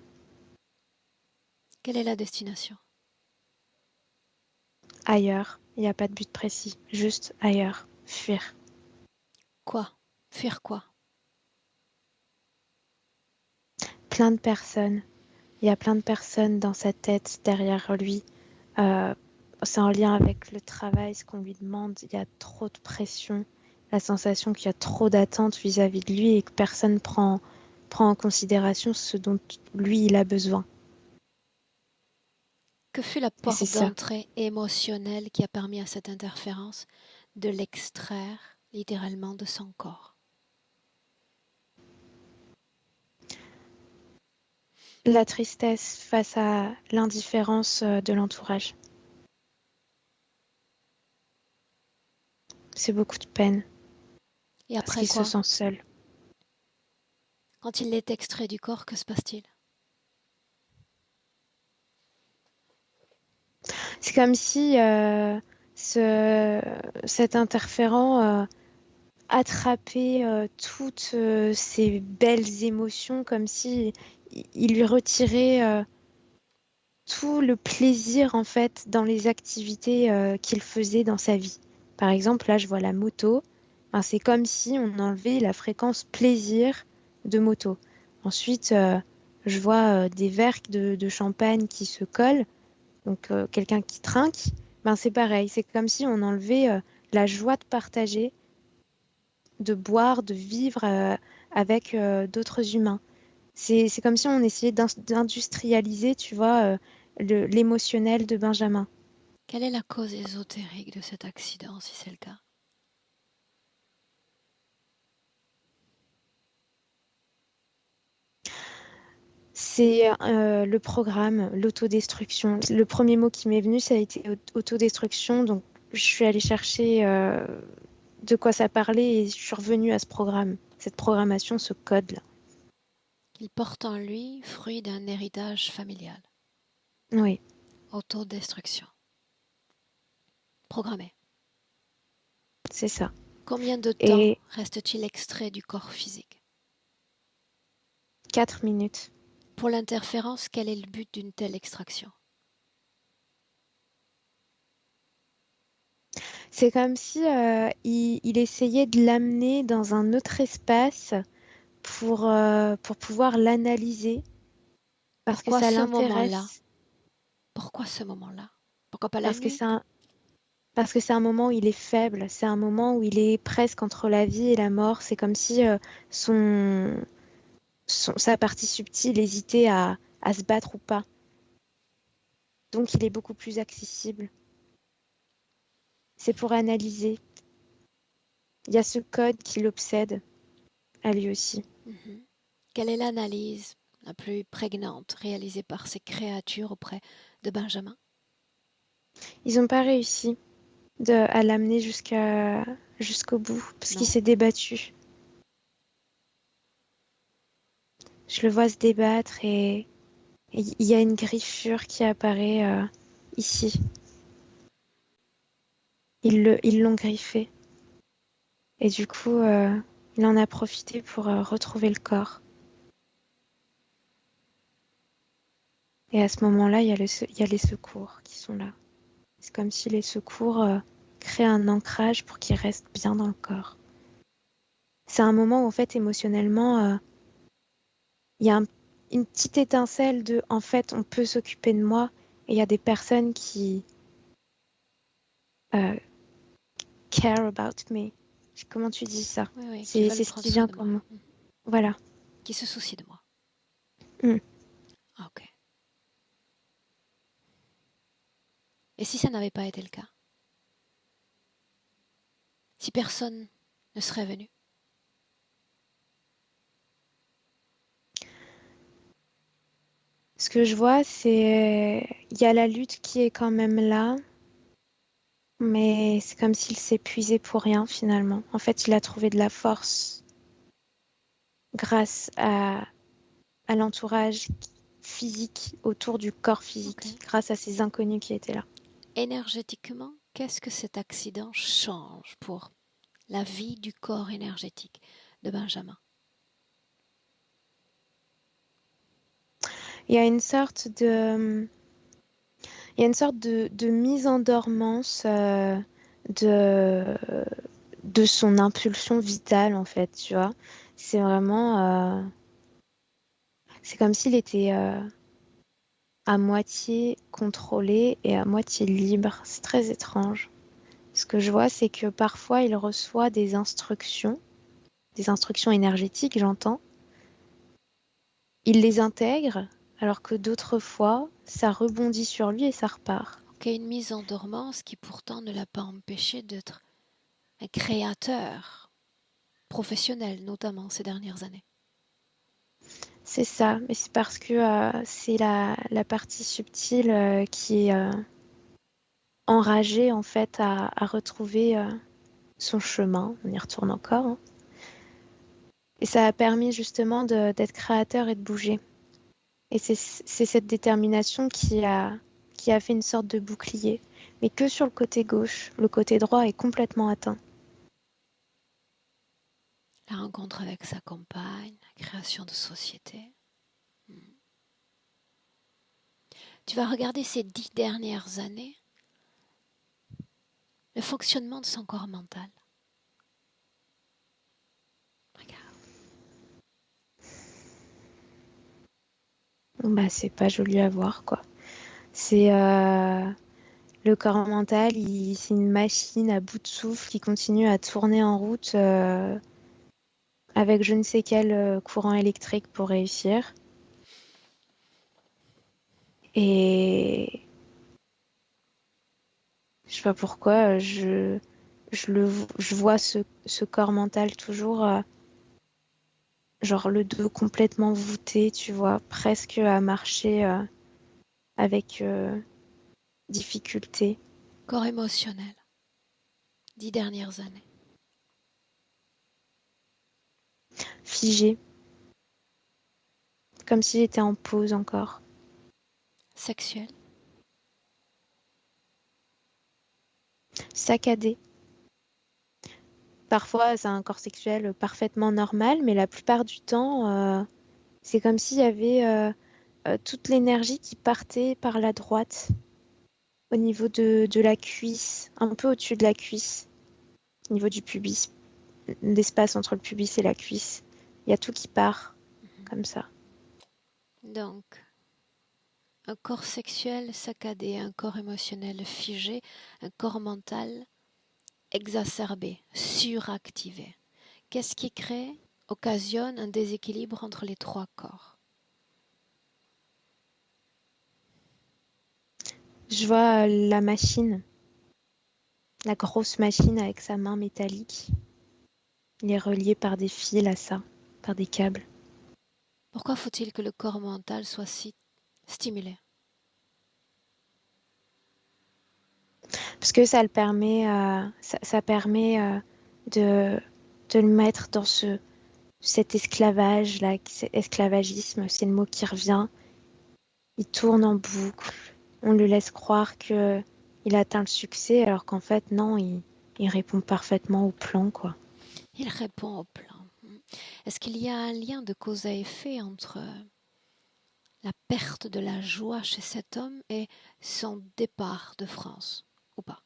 Quelle est la destination? Ailleurs, il n'y a pas de but précis, juste ailleurs, fuir. Quoi? Fuir quoi? Plein de personnes, il y a plein de personnes dans sa tête, derrière lui. C'est en lien avec le travail, ce qu'on lui demande. Il y a trop de pression, la sensation qu'il y a trop d'attentes vis-à-vis de lui et que personne prend en considération ce dont lui, il a besoin. Que fut la Et c'est porte ça. d'entrée émotionnelle qui a permis à cette interférence de l'extraire littéralement de son corps? La tristesse face à l'indifférence de l'entourage. C'est beaucoup de peine Et parce après qu'il se quoi? sent seul. Quand il est extrait du corps, que se passe-t-il? C'est comme si cet interférent attrapait toutes ces belles émotions, comme si il lui retirait tout le plaisir en fait dans les activités qu'il faisait dans sa vie. Par exemple, là, je vois la moto. Ben, c'est comme si on enlevait la fréquence plaisir de moto. Ensuite, je vois des verres de champagne qui se collent. Donc, quelqu'un qui trinque, ben, c'est pareil. C'est comme si on enlevait la joie de partager, de boire, de vivre avec d'autres humains. C'est comme si on essayait d'industrialiser, tu vois, l'émotionnel de Benjamin. Quelle est la cause ésotérique de cet accident, si c'est le cas? C'est le programme, l'autodestruction. Le premier mot qui m'est venu, ça a été autodestruction. Donc, je suis allée chercher de quoi ça parlait et je suis revenue à ce programme, cette programmation, ce code-là. Il porte en lui fruit d'un héritage familial. Oui, Autodestruction. Programmé. c'est ça. Combien de temps Et reste-t-il extrait du corps physique? 4 minutes. Pour l'interférence, quel est le but d'une telle extraction? C'est comme si il essayait de l'amener dans un autre espace pour pouvoir l'analyser parce que Pourquoi ça ce moment-là? l'intéresse, Pourquoi ce moment-là? Pourquoi pas la parce que nuit? c'est un moment où il est faible, c'est un moment où il est presque entre la vie et la mort. C'est comme si son, sa partie subtile hésitait à se battre ou pas. Donc il est beaucoup plus accessible. C'est pour analyser. Il y a ce code qui l'obsède à lui aussi. Mhm. Quelle est l'analyse la plus prégnante réalisée par ces créatures auprès de Benjamin? Ils n'ont pas réussi à l'amener jusqu'au bout parce qu'il Non. s'est débattu. Je le vois se débattre et il y a une griffure qui apparaît ici. Ils l'ont griffé. Et du coup, il en a profité pour retrouver le corps. Et à ce moment-là, il y a les secours qui sont là. C'est comme si les secours créent un ancrage pour qu'il reste bien dans le corps. C'est un moment où, en fait, émotionnellement, il y a une petite étincelle de en fait on peut s'occuper de moi et il y a des personnes qui euh, care about me. Comment tu dis ça? Oui, oui, qui C'est veulent ce prendre qui soin vient de moi. comme mot. Voilà. Qui se soucient de moi. Mm. Ah, ok. Et si ça n'avait pas été le cas? Si personne ne serait venu? Ce que je vois, c'est il y a la lutte qui est quand même là, mais c'est comme s'il s'épuisait pour rien finalement. En fait, il a trouvé de la force grâce à l'entourage physique autour du corps Ok. physique, grâce à ces inconnus qui étaient là. Énergétiquement, qu'est-ce que cet accident change pour la vie du corps énergétique de Benjamin? Il y a une sorte de, il y a une sorte de mise en dormance de, de son impulsion vitale en fait, tu vois. C'est vraiment, c'est comme s'il était à moitié contrôlé et à moitié libre. C'est très étrange. Ce que je vois, c'est que parfois il reçoit des instructions énergétiques, j'entends. Il les intègre, alors que d'autres fois, ça rebondit sur lui et ça repart. Ok, une mise en dormance qui pourtant ne l'a pas empêché d'être un créateur professionnel, notamment ces dernières années. C'est ça, mais c'est parce que c'est la partie subtile qui est enragée en fait à retrouver son chemin. On y retourne encore, hein. Et ça a permis justement d'être créateur et de bouger. Et c'est cette détermination qui a fait une sorte de bouclier. Mais que sur le côté gauche. Le côté droit est complètement atteint. La rencontre avec sa compagne, la création de société. Tu vas regarder ces 10 dernières années, le fonctionnement de son corps mental. Regarde. Bah, c'est pas joli à voir, quoi. C'est le corps mental, c'est une machine à bout de souffle qui continue à tourner en route avec je ne sais quel courant électrique pour réussir. Et je sais pas pourquoi, je vois ce corps mental toujours, genre le dos complètement voûté, tu vois, presque à marcher avec difficulté, Corps émotionnel, 10 dernières années. figé, comme s'il était en pause encore, Sexuel, saccadé. Parfois, c'est un corps sexuel parfaitement normal, mais la plupart du temps, c'est comme s'il y avait toute l'énergie qui partait par la droite, au niveau de la cuisse, un peu au-dessus de la cuisse, au niveau du pubis, l'espace entre le pubis et la cuisse. Il y a tout qui part comme ça. donc un corps sexuel saccadé, un corps émotionnel figé, un corps mental exacerbé, suractivé. Qu'est-ce qui crée, occasionne un déséquilibre entre les trois corps? Je vois la machine, la grosse machine avec sa main métallique. Il est relié par des fils à ça, par des câbles. Pourquoi faut-il que le corps mental soit si stimulé? Parce que ça le permet, ça permet de le mettre dans cet esclavage là, cet esclavagisme, c'est le mot qui revient. Il tourne en boucle. On lui laisse croire que il atteint le succès, alors qu'en fait non, il répond parfaitement au plan, quoi. Il répond au plan. Est-ce qu'il y a un lien de cause à effet entre la perte de la joie chez cet homme et son départ de France, ou pas?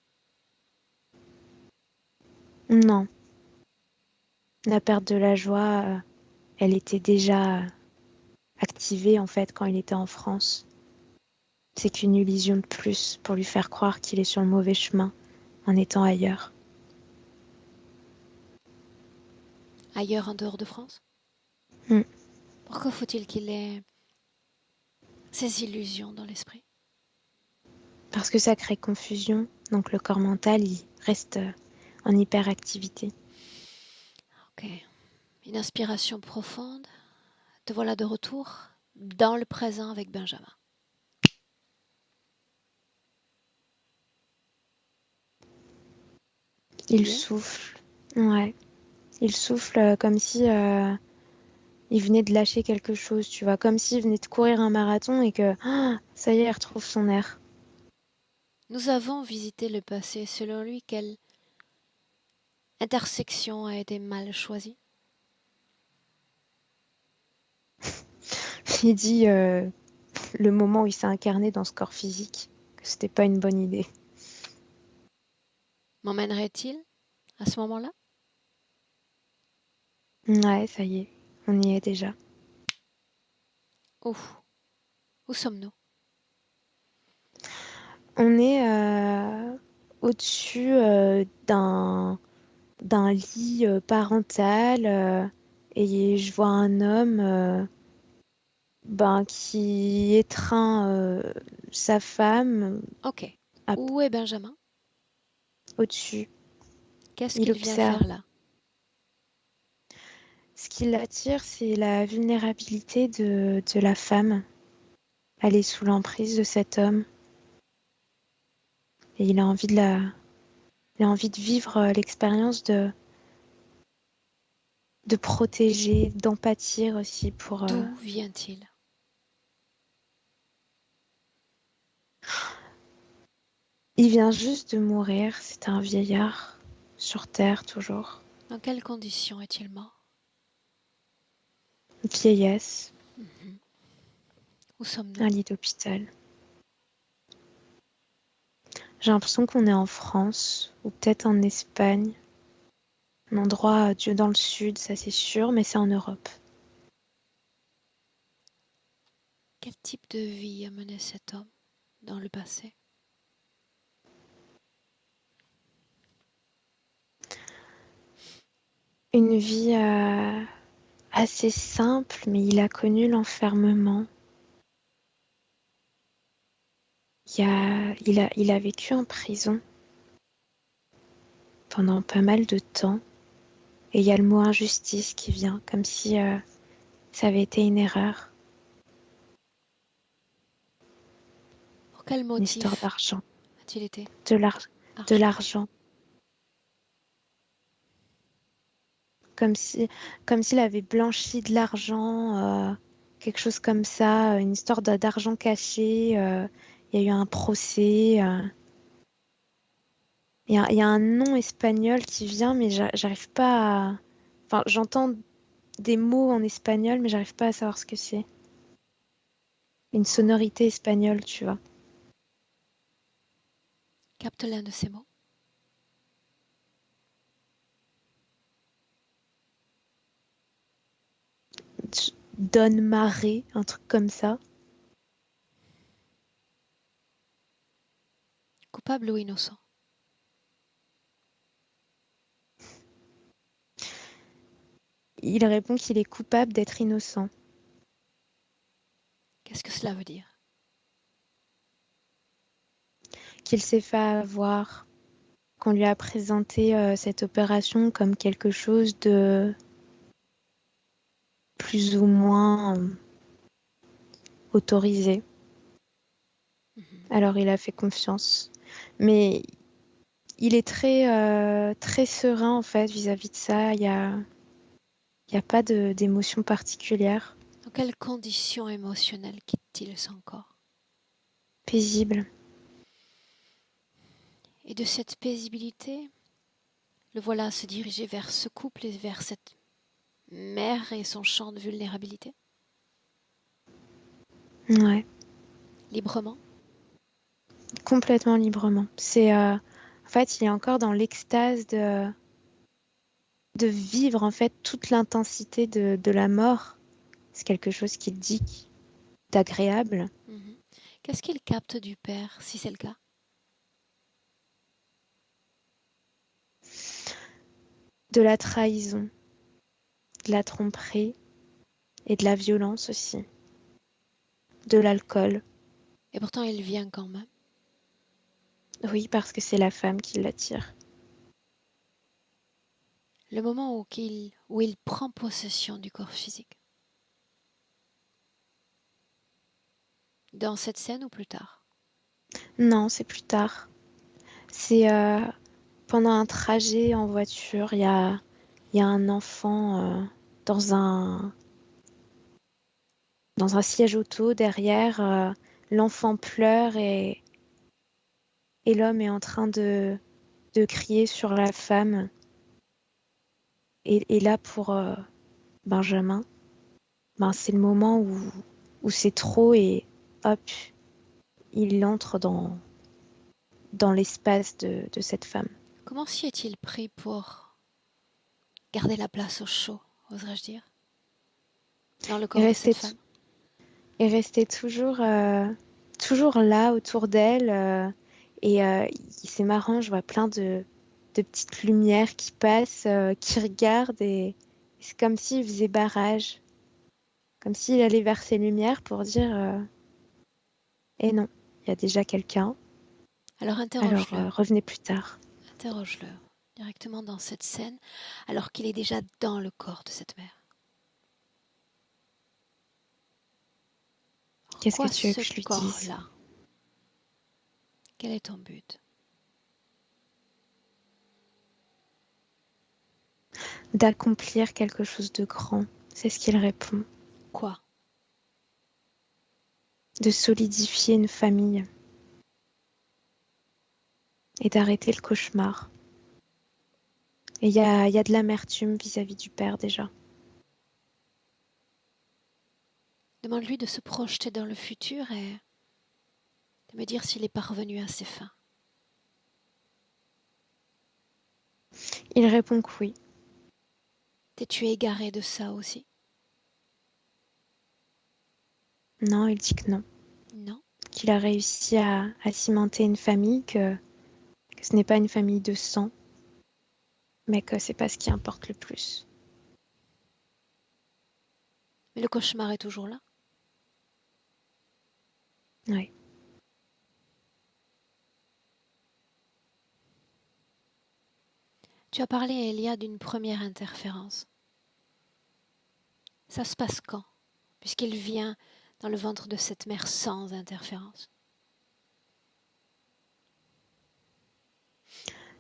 Non, la perte de la joie, elle était déjà activé en fait quand il était en France. C'est qu'une illusion de plus pour lui faire croire qu'il est sur le mauvais chemin en étant ailleurs. Ailleurs en dehors de France? Mm. Pourquoi faut-il qu'il ait ces illusions dans l'esprit? Parce que ça crée confusion, donc le corps mental il reste en hyperactivité. Ok. Une inspiration profonde. Te voilà de retour dans le présent avec Benjamin. Tu Il y es? souffle. Ouais. Il souffle comme si il venait de lâcher quelque chose, tu vois, comme s'il venait de courir un marathon et que ça y est, il retrouve son air. Nous avons visité le passé. Selon lui, quelle intersection a été mal choisie? Il dit le moment où il s'est incarné dans ce corps physique, que c'était pas une bonne idée. M'emmènerait-il à ce moment-là? Ouais, ça y est, on y est déjà. Où? Où sommes-nous? On est au-dessus d'un lit parental et je vois un homme qui étreint sa femme Ok. à- Où est Benjamin? au-dessus. Qu'est-ce Il qu'il vient observe. faire là? Ce qui l'attire, c'est la vulnérabilité de la femme. Elle est sous l'emprise de cet homme et il a envie il a envie de vivre l'expérience de protéger, d'empathir aussi pour. D'où vient-il? Il vient juste de mourir, c'est un vieillard, sur terre toujours. Dans quelles conditions est-il mort? Vieillesse, Mhm. Où sommes-nous? un lit d'hôpital. J'ai l'impression qu'on est en France ou peut-être en Espagne. Un endroit Dieu dans le sud, ça c'est sûr, mais c'est en Europe. Quel type de vie a mené cet homme dans le passé? Une vie assez simple, mais il a connu l'enfermement. Il a vécu en prison pendant pas mal de temps. Et il y a le mot injustice qui vient, comme si ça avait été une erreur, Pour quel une histoire motif d'argent, a-t-il été de l'ar- de argent? l'argent. Comme si, comme s'il avait blanchi de l'argent, quelque chose comme ça, une histoire d'argent caché. Il y a eu un procès. Il y a un nom espagnol qui vient, mais j'arrive pas à... Enfin, j'entends des mots en espagnol, mais j'arrive pas à savoir ce que c'est. Une sonorité espagnole, tu vois. Capte l'un de ces mots. Don Maré, un truc comme ça. Coupable ou innocent? Il répond qu'il est coupable d'être innocent, Qu'est-ce que cela veut dire? qu'il s'est fait avoir, qu'on lui a présenté cette opération comme quelque chose de plus ou moins autorisé. Mhm. Alors il a fait confiance. Mais il est très serein en fait vis-à-vis de ça. Il y a pas d'émotion particulière. Dans quelles conditions émotionnelles quitte-t-il son corps? Paisible. Et de cette paisibilité, le voilà se diriger vers ce couple et vers cette mère et son champ de vulnérabilité, Ouais. librement. Complètement librement. En fait, il est encore dans l'extase de vivre en fait toute l'intensité de la mort c'est quelque chose qu'il dit d'agréable. Mhm. Qu'est-ce qu'il capte du père, si c'est le cas? De la trahison, de la tromperie et de la violence aussi, de l'alcool. Et pourtant, il vient quand même. Oui, parce que c'est la femme qui l'attire. Le moment où il prend possession du corps physique. Dans cette scène ou plus tard? Non, c'est plus tard. C'est pendant un trajet en voiture, il y a un enfant dans dans un siège auto derrière. L'enfant pleure et l'homme est en train de crier sur la femme. Et là, pour Benjamin, ben, c'est le moment où c'est trop et hop, il entre dans l'espace de cette femme. Comment s'y est-il pris pour garder la place au chaud, oserais-je dire, dans le Il corps de cette restait, femme? il restait toujours là autour d'elle. C'est marrant, je vois plein de petites lumières qui passent, qui regardent. Et c'est comme s'il faisait barrage. Comme s'il allait vers ces lumières pour dire eh non, il y a déjà quelqu'un, Alors alors interroge-le, revenez plus tard. interroge-le directement dans cette scène, alors qu'il est déjà dans le corps de cette mère. Qu'est-ce que Pourquoi tu veux ce que je lui dise? corps-là? Quel est ton but? D'accomplir quelque chose de grand, c'est ce qu'il répond. Quoi? De solidifier une famille et d'arrêter le cauchemar. Et il y a de l'amertume vis-à-vis du père déjà. Demande-lui de se projeter dans le futur et de me dire s'il est parvenu à ses fins. Il répond que oui. T'es-tu égaré de ça aussi? Non, il dit que non. Non? Qu'il a réussi à cimenter une famille, que ce n'est pas une famille de sang, mais que c'est pas ce qui importe le plus. Mais le cauchemar est toujours là? Oui. Tu as parlé, Elia, d'une première interférence. Ça se passe quand? Puisqu'il vient dans le ventre de cette mère sans interférence.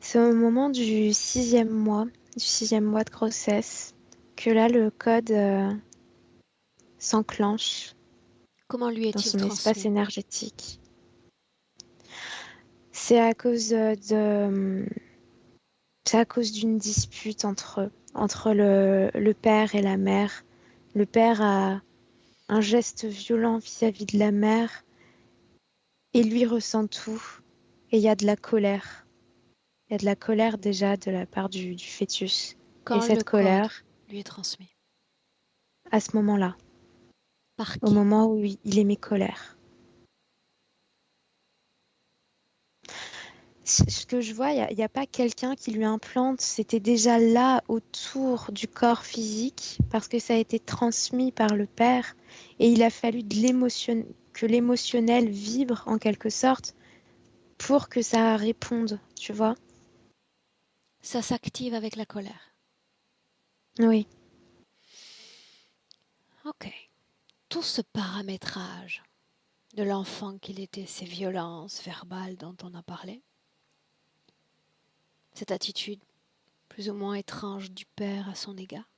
C'est au moment du sixième mois de grossesse, que là, le code s'enclenche Comment lui dans est-il son espace transmis? énergétique. C'est à cause c'est à cause d'une dispute entre eux, entre le père et la mère. Le père a un geste violent vis-à-vis de la mère et lui ressent tout. Et il y a de la colère. Il y a de la colère déjà de la part du fœtus. Et Quand le cette code colère, lui est transmis? à ce moment-là, Par au qui? moment où il émet colère. Ce que je vois, il y a pas quelqu'un qui lui implante, c'était déjà là autour du corps physique parce que ça a été transmis par le père et il a fallu que l'émotionnel vibre en quelque sorte pour que ça réponde, tu vois? Ça s'active avec la colère. Oui, Ok. Tout ce paramétrage de l'enfant qu'il était, ces violences verbales dont on a parlé, cette attitude plus ou moins étrange du père à son égard,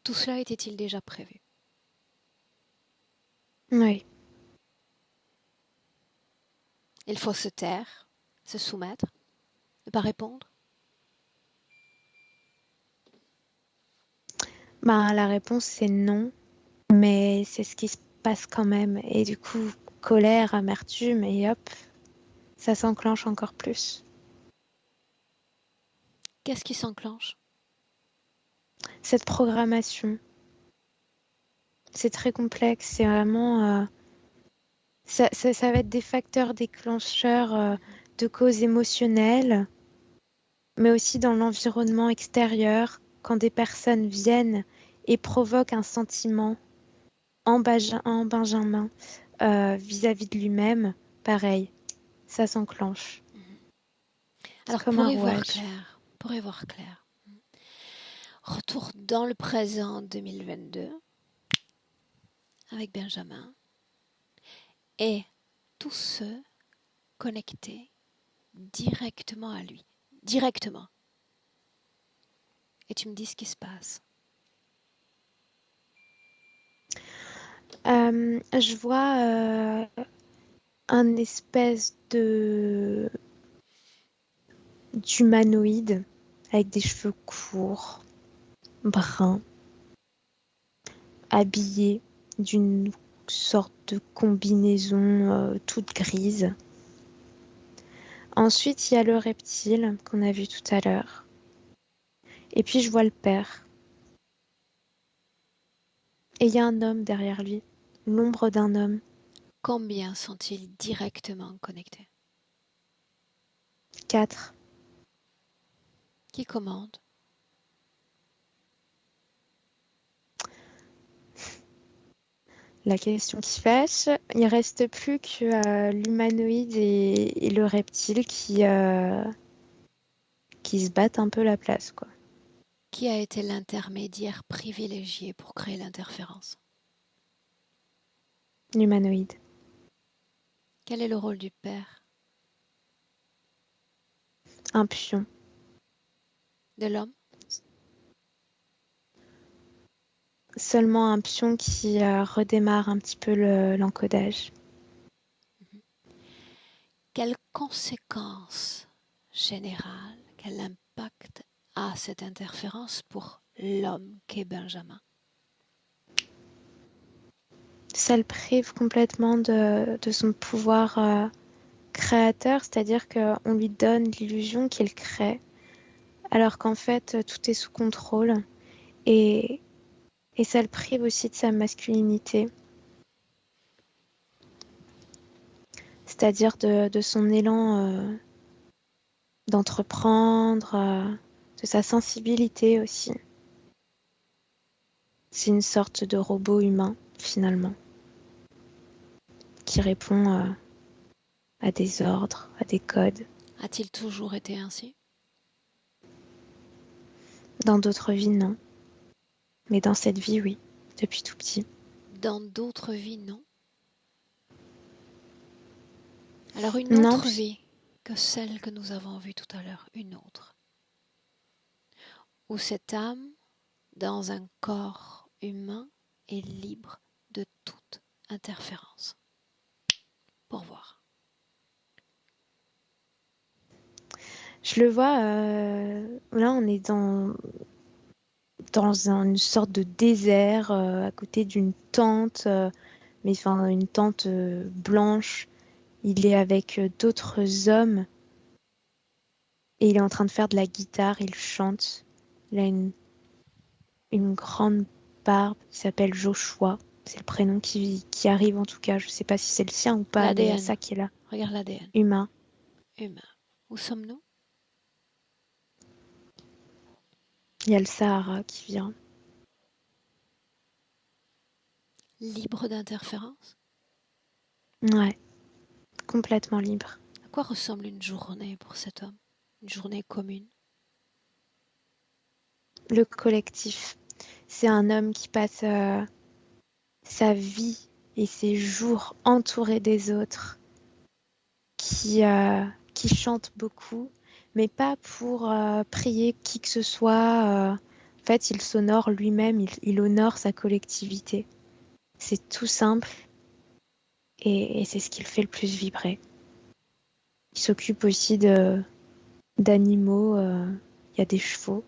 tout cela était-il déjà prévu? oui. Il faut se taire, se soumettre, ne pas répondre. Bah, la réponse c'est non, mais c'est ce qui se passe quand même. Et du coup, colère, amertume, et hop, ça s'enclenche encore plus. Qu'est-ce qui s'enclenche? Cette programmation C'est très complexe. C'est vraiment... ça va être des facteurs déclencheurs de causes émotionnelles, mais aussi dans l'environnement extérieur, quand des personnes viennent et provoquent un sentiment en Benjamin vis-à-vis de lui-même, pareil, ça s'enclenche. C'est Alors, comme un rouage. pour y voir clair, retour dans le présent 2022 avec Benjamin et tous ceux connectés directement à lui. Directement. Et tu me dis ce qui se passe. Je vois un espèce de d'humanoïde avec des cheveux courts, bruns, habillé d'une sorte de combinaison toute grise. Ensuite, il y a le reptile qu'on a vu tout à l'heure. Et puis, je vois le père. Et il y a un homme derrière lui, l'ombre d'un homme. Combien sont-ils directement connectés? 4. Qui commande? La question qui fâche, il reste plus que l'humanoïde et le reptile qui se battent un peu la place, quoi. Qui a été l'intermédiaire privilégié pour créer l'interférence? L'humanoïde. Quel est le rôle du père? Un pion. De l'homme? Seulement un pion qui redémarre un petit peu l'encodage. Quelles conséquences générales, quel impact a cette interférence pour l'homme qu'est Benjamin? Ça le prive complètement de son pouvoir créateur, c'est-à-dire qu'on lui donne l'illusion qu'il crée, alors qu'en fait tout est sous contrôle. Et, et ça le prive aussi de sa masculinité, c'est-à-dire de son élan d'entreprendre, de sa sensibilité aussi. C'est une sorte de robot humain, finalement, qui répond à des ordres, à des codes. A-t-il toujours été ainsi? Dans d'autres vies, non. Mais dans cette vie, oui, depuis tout petit. Dans d'autres vies, non. Alors une Non, autre vie que celle que nous avons vue tout à l'heure, une autre, où cette âme, dans un corps humain, est libre de toute interférence. Pour voir. je le vois, là on est dans une sorte de désert à côté d'une tente, mais enfin une tente blanche. Il est avec d'autres hommes et il est en train de faire de la guitare, il chante. Il a une grande barbe, il s'appelle Joshua. C'est le prénom qui arrive en tout cas. Je sais pas si c'est le sien ou pas, mais il y a L'ADN. ça qui est là. Regarde l'ADN. Humain. Humain. Où sommes-nous? Il y a le Sahara qui vient. Libre d'interférence? Ouais, complètement libre. À quoi ressemble une journée pour cet homme? Une journée commune? Le collectif. C'est un homme qui passe sa vie et ses jours entouré des autres, qui chante beaucoup, mais pas pour prier qui que ce soit. En fait, il s'honore lui-même, il honore sa collectivité. C'est tout simple et c'est ce qui le fait le plus vibrer. Il s'occupe aussi d'animaux. Il y a des chevaux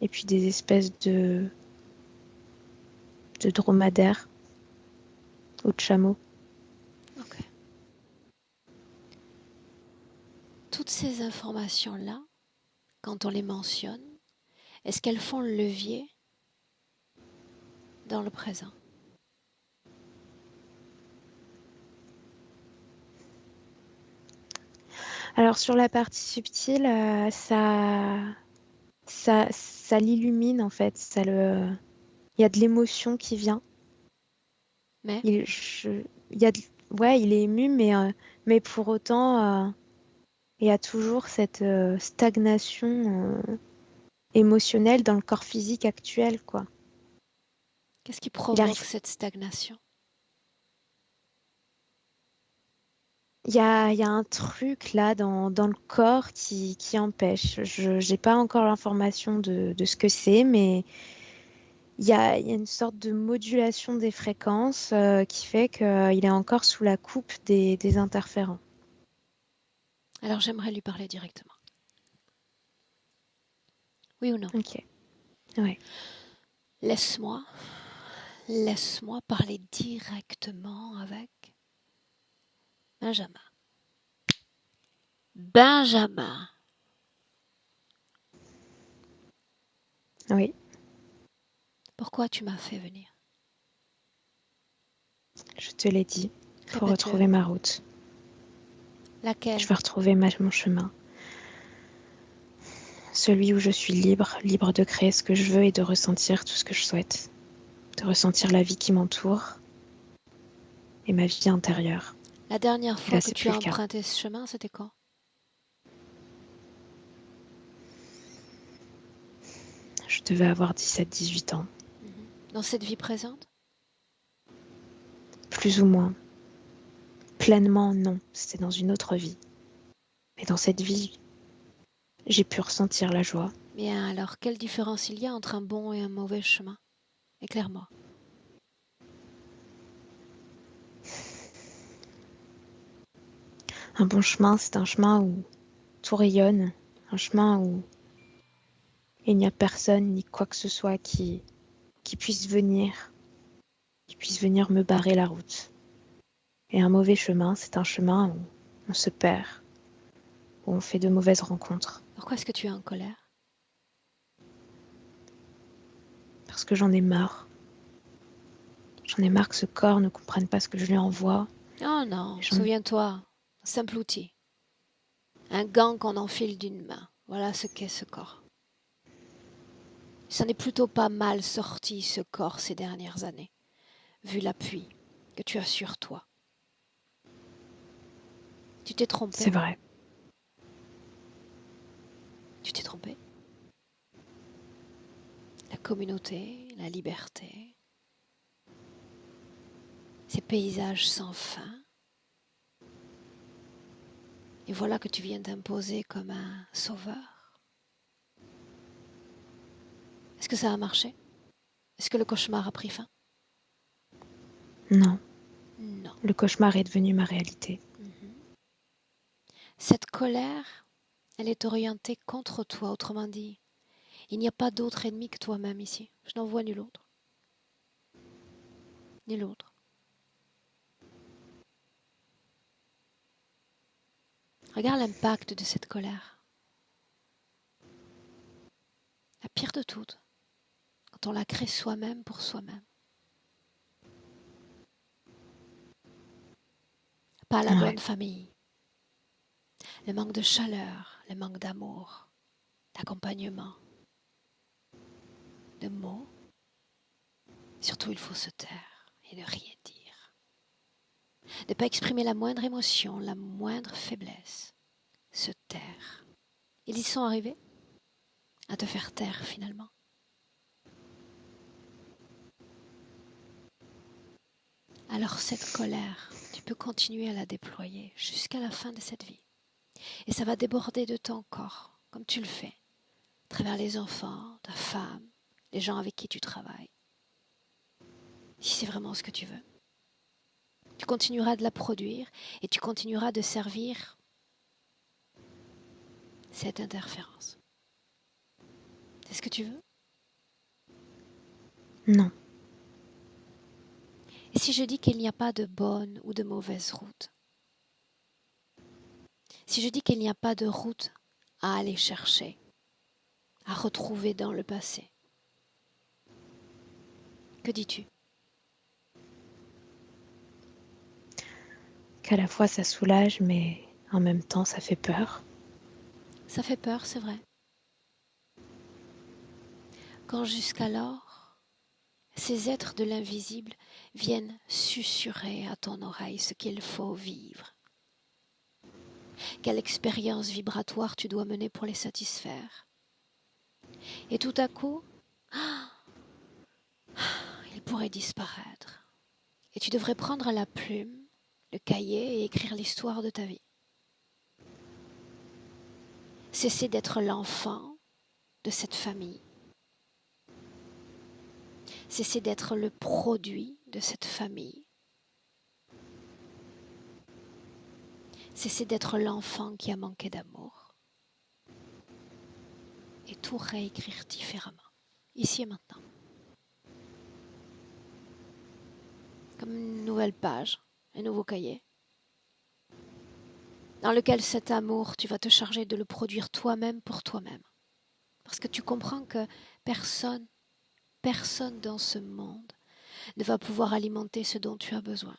et puis des espèces de dromadaires ou de chameaux. Ok. Toutes ces informations-là, quand on les mentionne, est-ce qu'elles font le levier dans le présent. Alors sur la partie subtile, ça l'illumine en fait. Il y a de l'émotion qui vient. Mais Il y a ouais, il est ému, mais pour autant, il y a toujours cette stagnation émotionnelle dans le corps physique actuel, quoi. qu'est-ce qui Il provoque arrive, cette stagnation? il y a un truc là dans le corps qui empêche. Je n'ai pas encore l'information de ce que c'est, mais il y a une sorte de modulation des fréquences qui fait qu'il est encore sous la coupe des interférents. Alors j'aimerais lui parler directement. Oui ou non? Ok, ouais. Laisse-moi parler directement avec Benjamin. Benjamin, Oui, pourquoi tu m'as fait venir? je te l'ai dit. Il faut Répète-le. retrouver ma route. Laquelle? Je veux retrouver mon chemin. Celui où je suis libre, libre de créer ce que je veux et de ressentir tout ce que je souhaite. De ressentir la vie qui m'entoure et ma vie intérieure. La dernière Et fois là, que c'est tu plus as le cas. emprunté ce chemin, c'était quand? Je devais avoir 17-18 ans. Dans cette vie présente? Plus ou moins. Pleinement, non. C'était dans une autre vie. Mais dans cette vie, j'ai pu ressentir la joie. Bien, alors quelle différence il y a entre un bon et un mauvais chemin? Éclaire-moi. Un bon chemin, c'est un chemin où tout rayonne. Un chemin où il n'y a personne ni quoi que ce soit qui puisse venir me barrer la route. Et un mauvais chemin, c'est un chemin où on se perd, où on fait de mauvaises rencontres. Pourquoi est-ce que tu es en colère? Parce que j'en ai marre. J'en ai marre que ce corps ne comprenne pas ce que je lui envoie. Oh non, J'en- souviens-toi, un simple outil. Un gant qu'on enfile d'une main. Voilà ce qu'est ce corps. Ça n'est plutôt pas mal sorti ce corps ces dernières années, vu l'appui que tu as sur toi. Tu t'es trompé? C'est vrai. Tu t'es trompé? La communauté, la liberté, ces paysages sans fin. Et voilà que tu viens t'imposer comme un sauveur. Est-ce que ça a marché? Est-ce que le cauchemar a pris fin? Non, Non. le cauchemar est devenu ma réalité. Cette colère, elle est orientée contre toi, autrement dit. Il n'y a pas d'autre ennemi que toi-même ici. Je n'en vois nul autre. Nul autre. Regarde l'impact de cette colère. La pire de toutes, quand on la crée soi-même pour soi-même. Pas la Ouais, bonne famille. Le manque de chaleur, le manque d'amour, d'accompagnement, de mots. Surtout, il faut se taire et ne rien dire. Ne pas exprimer la moindre émotion, la moindre faiblesse. Se taire. Ils y sont arrivés à te faire taire finalement. Alors cette colère, tu peux continuer à la déployer jusqu'à la fin de cette vie. Et ça va déborder de ton corps, comme tu le fais, à travers les enfants, ta femme, les gens avec qui tu travailles. Si c'est vraiment ce que tu veux. Tu continueras de la produire et tu continueras de servir cette interférence. C'est ce que tu veux? non, Et si je dis qu'il n'y a pas de bonne ou de mauvaise route? Si je dis qu'il n'y a pas de route à aller chercher, à retrouver dans le passé, Que dis-tu? Qu'à la fois ça soulage, mais en même temps ça fait peur. Ça fait peur, c'est vrai. Quand jusqu'alors, ces êtres de l'invisible viennent susurrer à ton oreille ce qu'il faut vivre. Quelle expérience vibratoire tu dois mener pour les satisfaire. Et tout à coup, ils pourraient disparaître. Et tu devrais prendre la plume, le cahier et écrire l'histoire de ta vie. Cesser d'être l'enfant de cette famille. Cesser d'être le produit de cette famille. Cesser d'être l'enfant qui a manqué d'amour. Et tout réécrire différemment, ici et maintenant. Comme une nouvelle page, un nouveau cahier, dans lequel cet amour, tu vas te charger de le produire toi-même pour toi-même. Parce que tu comprends que personne dans ce monde ne va pouvoir alimenter ce dont tu as besoin.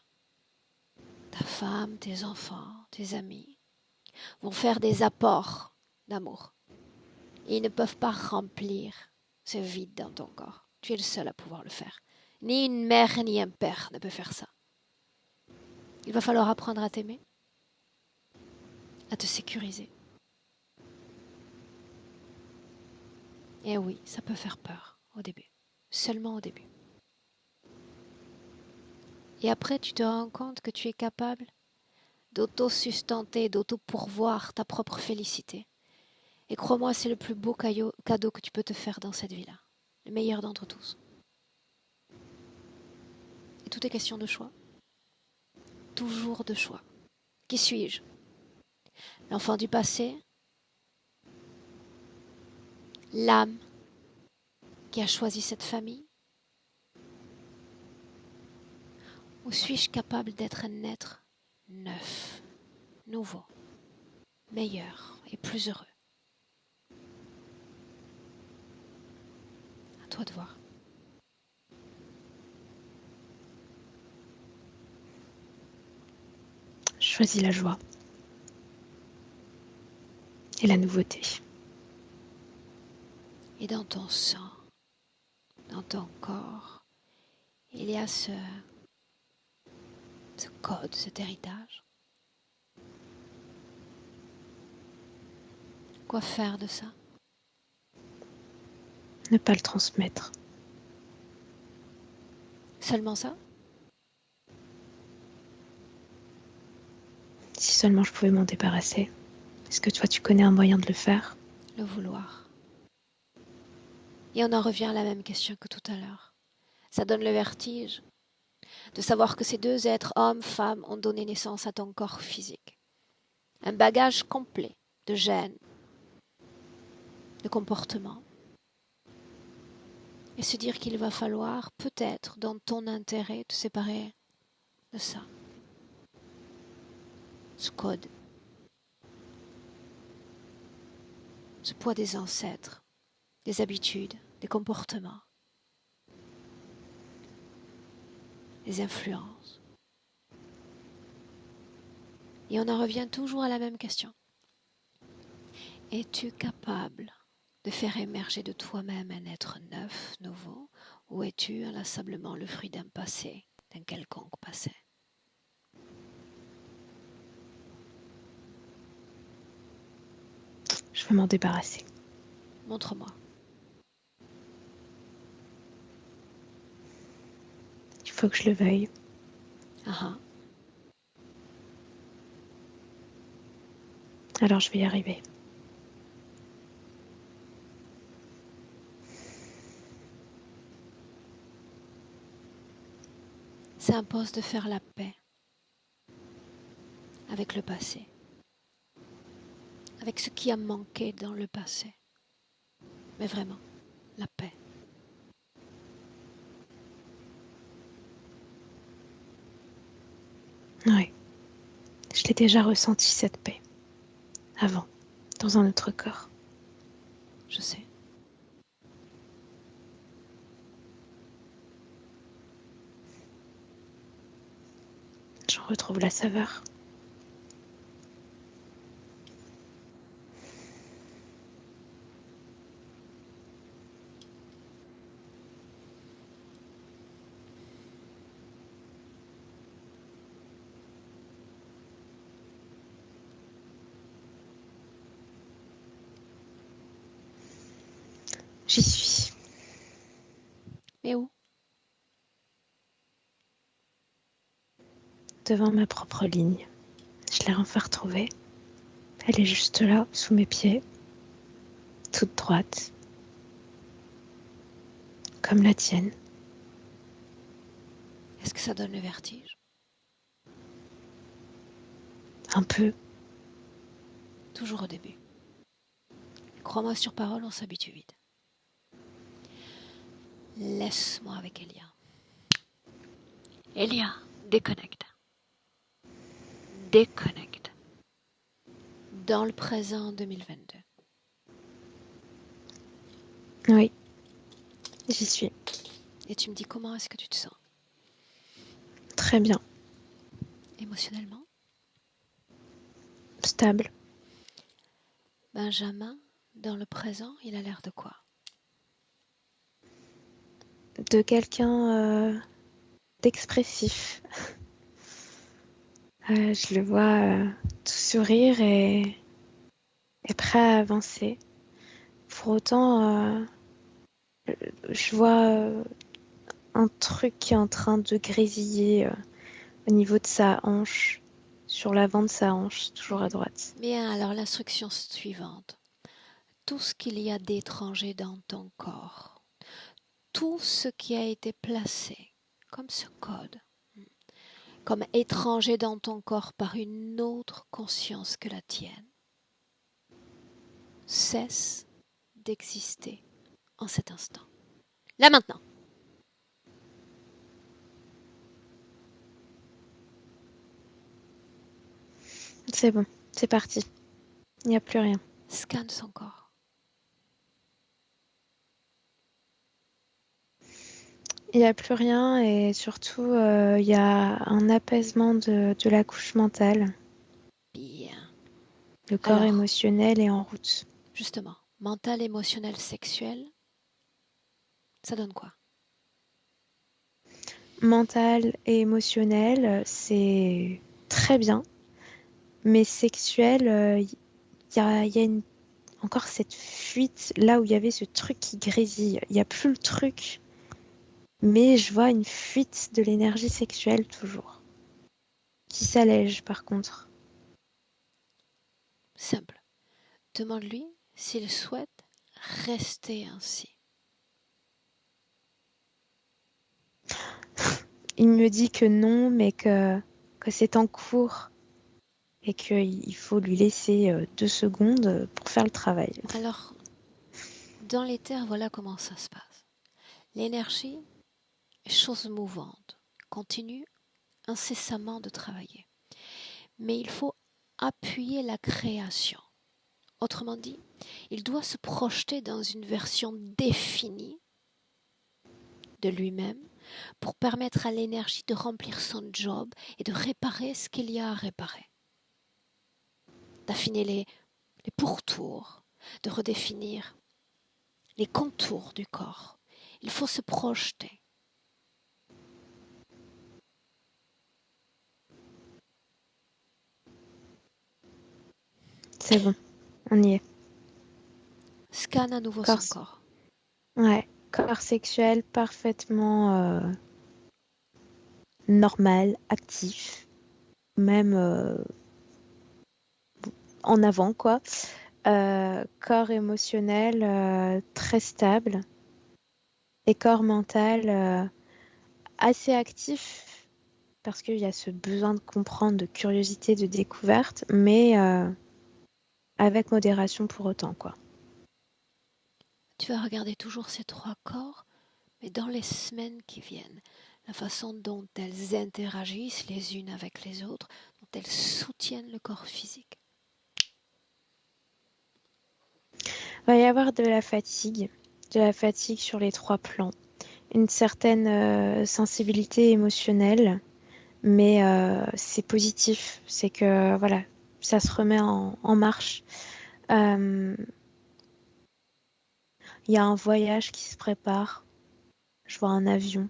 Ta femme, tes enfants, tes amis vont faire des apports d'amour. Et ils ne peuvent pas remplir ce vide dans ton corps. Tu es le seul à pouvoir le faire. Ni une mère ni un père ne peut faire ça. Il va falloir apprendre à t'aimer, à te sécuriser. Et oui, ça peut faire peur au début, seulement au début. Et après, tu te rends compte que tu es capable d'auto-sustenter, d'auto-pourvoir ta propre félicité. Et crois-moi, c'est le plus beau cadeau que tu peux te faire dans cette vie-là. Le meilleur d'entre tous. Et tout est question de choix. Toujours de choix. Qui suis-je? L'enfant du passé? L'âme qui a choisi cette famille? Ou suis-je capable d'être un être neuf, nouveau, meilleur et plus heureux? À toi de voir. Je choisis la joie et la nouveauté. Et dans ton sang, dans ton corps, il y a ce code, cet héritage. Quoi faire de ça? Ne pas le transmettre. Seulement ça? Si seulement je pouvais m'en débarrasser. Est-ce que toi tu connais un moyen de le faire? Le vouloir. Et on en revient à la même question que tout à l'heure. Ça donne le vertige de savoir que ces deux êtres, hommes, femmes, ont donné naissance à ton corps physique. Un bagage complet de gènes, de comportements. Et se dire qu'il va falloir, peut-être, dans ton intérêt, te séparer de ça. Ce code. Ce poids des ancêtres, des habitudes, des comportements, des influences. Et on en revient toujours à la même question. Es-tu capable de faire émerger de toi-même un être neuf, nouveau, ou es-tu inlassablement le fruit d'un passé, d'un quelconque passé? Je veux m'en débarrasser. Montre-moi. Il faut que je le veuille. Ah, Alors je vais y arriver. ça impose de faire la paix avec le passé, avec ce qui a manqué dans le passé. Mais vraiment, la paix. Oui. Je l'ai déjà ressenti cette paix. Avant, dans un autre corps. Je sais. retrouve la saveur. J'y suis. Mais où? Devant ma propre ligne. Je l'ai enfin retrouvée. Elle est juste là, sous mes pieds. Toute droite. Comme la tienne. Est-ce que ça donne le vertige? Un peu. Toujours au début. Crois-moi sur parole, on s'habitue vite. Laisse-moi avec Elia. Elia, déconnecte. Déconnecte. Dans le présent 2022. Oui. J'y suis. Et tu me dis comment est-ce que tu te sens? Très bien. Émotionnellement? Stable. Benjamin, dans le présent, il a l'air de quoi? De quelqu'un d'expressif. Je le vois tout sourire et prêt à avancer. Pour autant, je vois un truc qui est en train de grésiller au niveau de sa hanche, sur l'avant de sa hanche, toujours à droite. Bien, alors l'instruction suivante. Tout ce qu'il y a d'étranger dans ton corps, tout ce qui a été placé comme ce code, comme étranger dans ton corps par une autre conscience que la tienne, cesse d'exister en cet instant. Là maintenant. C'est bon, c'est parti. Il n'y a plus rien. Scanne son corps. Il n'y a plus rien et surtout, il y a un apaisement de la couche mentale. Bien. Le corps Alors, émotionnel est en route. justement, mental, émotionnel, sexuel, ça donne quoi? Mental et émotionnel, c'est très bien. Mais sexuel, il y a encore cette fuite là où il y avait ce truc qui grésille. Il n'y a plus le truc, mais je vois une fuite de l'énergie sexuelle toujours, qui s'allège par contre. Simple. Demande-lui s'il souhaite rester ainsi. Il me dit que non, mais que c'est en cours et qu'il faut lui laisser 2 secondes pour faire le travail. Alors, dans l'éther, voilà comment ça se passe. L'énergie est chose mouvante, continue incessamment de travailler. Mais il faut appuyer la création. Autrement dit, il doit se projeter dans une version définie de lui-même pour permettre à l'énergie de remplir son job et de réparer ce qu'il y a à réparer. D'affiner les pourtours, de redéfinir les contours du corps. Il faut se projeter. C'est bon, on y est. Scanne à nouveau Corps, son corps. ouais, corps sexuel parfaitement normal, actif, même en avant quoi. Corps émotionnel très stable et corps mental assez actif parce qu'il y a ce besoin de comprendre, de curiosité, de découverte, mais avec modération pour autant quoi. Tu vas regarder toujours ces trois corps, mais dans les semaines qui viennent, la façon dont elles interagissent les unes avec les autres, dont elles soutiennent le corps physique. Il va y avoir de la fatigue sur les 3 plans, une certaine sensibilité émotionnelle, Mais c'est positif, c'est que voilà, ça se remet en marche. Euh, Il y a un voyage qui se prépare. Je vois un avion,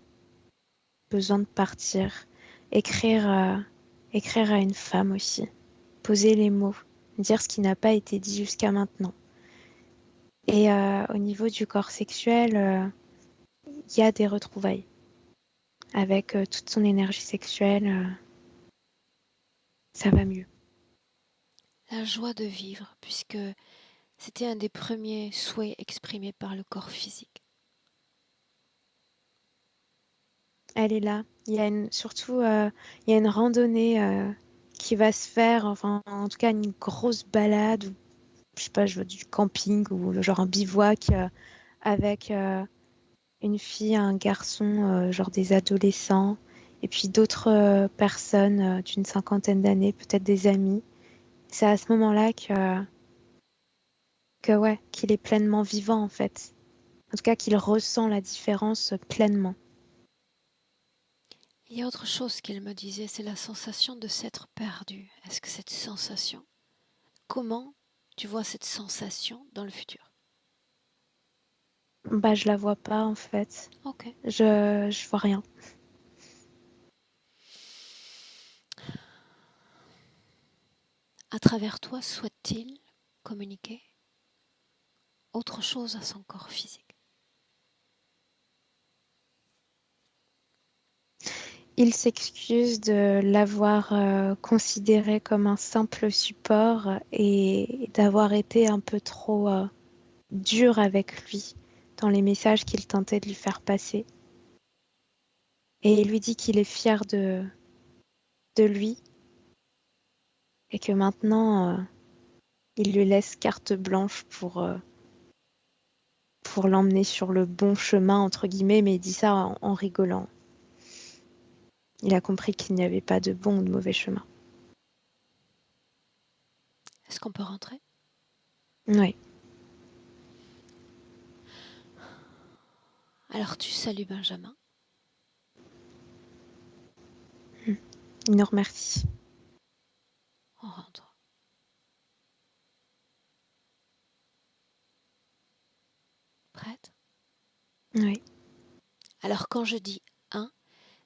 besoin de partir. Écrire, écrire à une femme aussi. Poser les mots, dire ce qui n'a pas été dit jusqu'à maintenant. Et au niveau du corps sexuel, il y a des retrouvailles. Avec toute son énergie sexuelle, ça va mieux. La joie de vivre, puisque c'était un des premiers souhaits exprimés par le corps physique. Elle est là. Il y a surtout, il y a une randonnée qui va se faire, enfin, en tout cas, une grosse balade, ou, je sais pas, je veux du camping ou genre un bivouac avec une fille, un garçon, genre des adolescents, et puis d'autres personnes d'une cinquantaine d'années, peut-être des amis. C'est à ce moment-là que ouais, qu'il est pleinement vivant en fait. En tout cas, qu'il ressent la différence pleinement. Il y a autre chose qu'il me disait, c'est la sensation de s'être perdu. Est-ce que cette sensation, comment tu vois cette sensation dans le futur? Bah, je la vois pas en fait. Ok. Je vois rien. À travers toi, souhaite-t-il communiquer autre chose à son corps physique? Il s'excuse de l'avoir considéré comme un simple support et d'avoir été un peu trop dur avec lui dans les messages qu'il tentait de lui faire passer. Et il lui dit qu'il est fier de lui et que maintenant il lui laisse carte blanche pour l'emmener sur le bon chemin, entre guillemets, mais il dit ça en rigolant. Il a compris qu'il n'y avait pas de bon ou de mauvais chemin. Est-ce qu'on peut rentrer? Oui. Alors tu salues Benjamin. Il nous remercie. On rentre. Prête? Oui. Alors quand je dis un,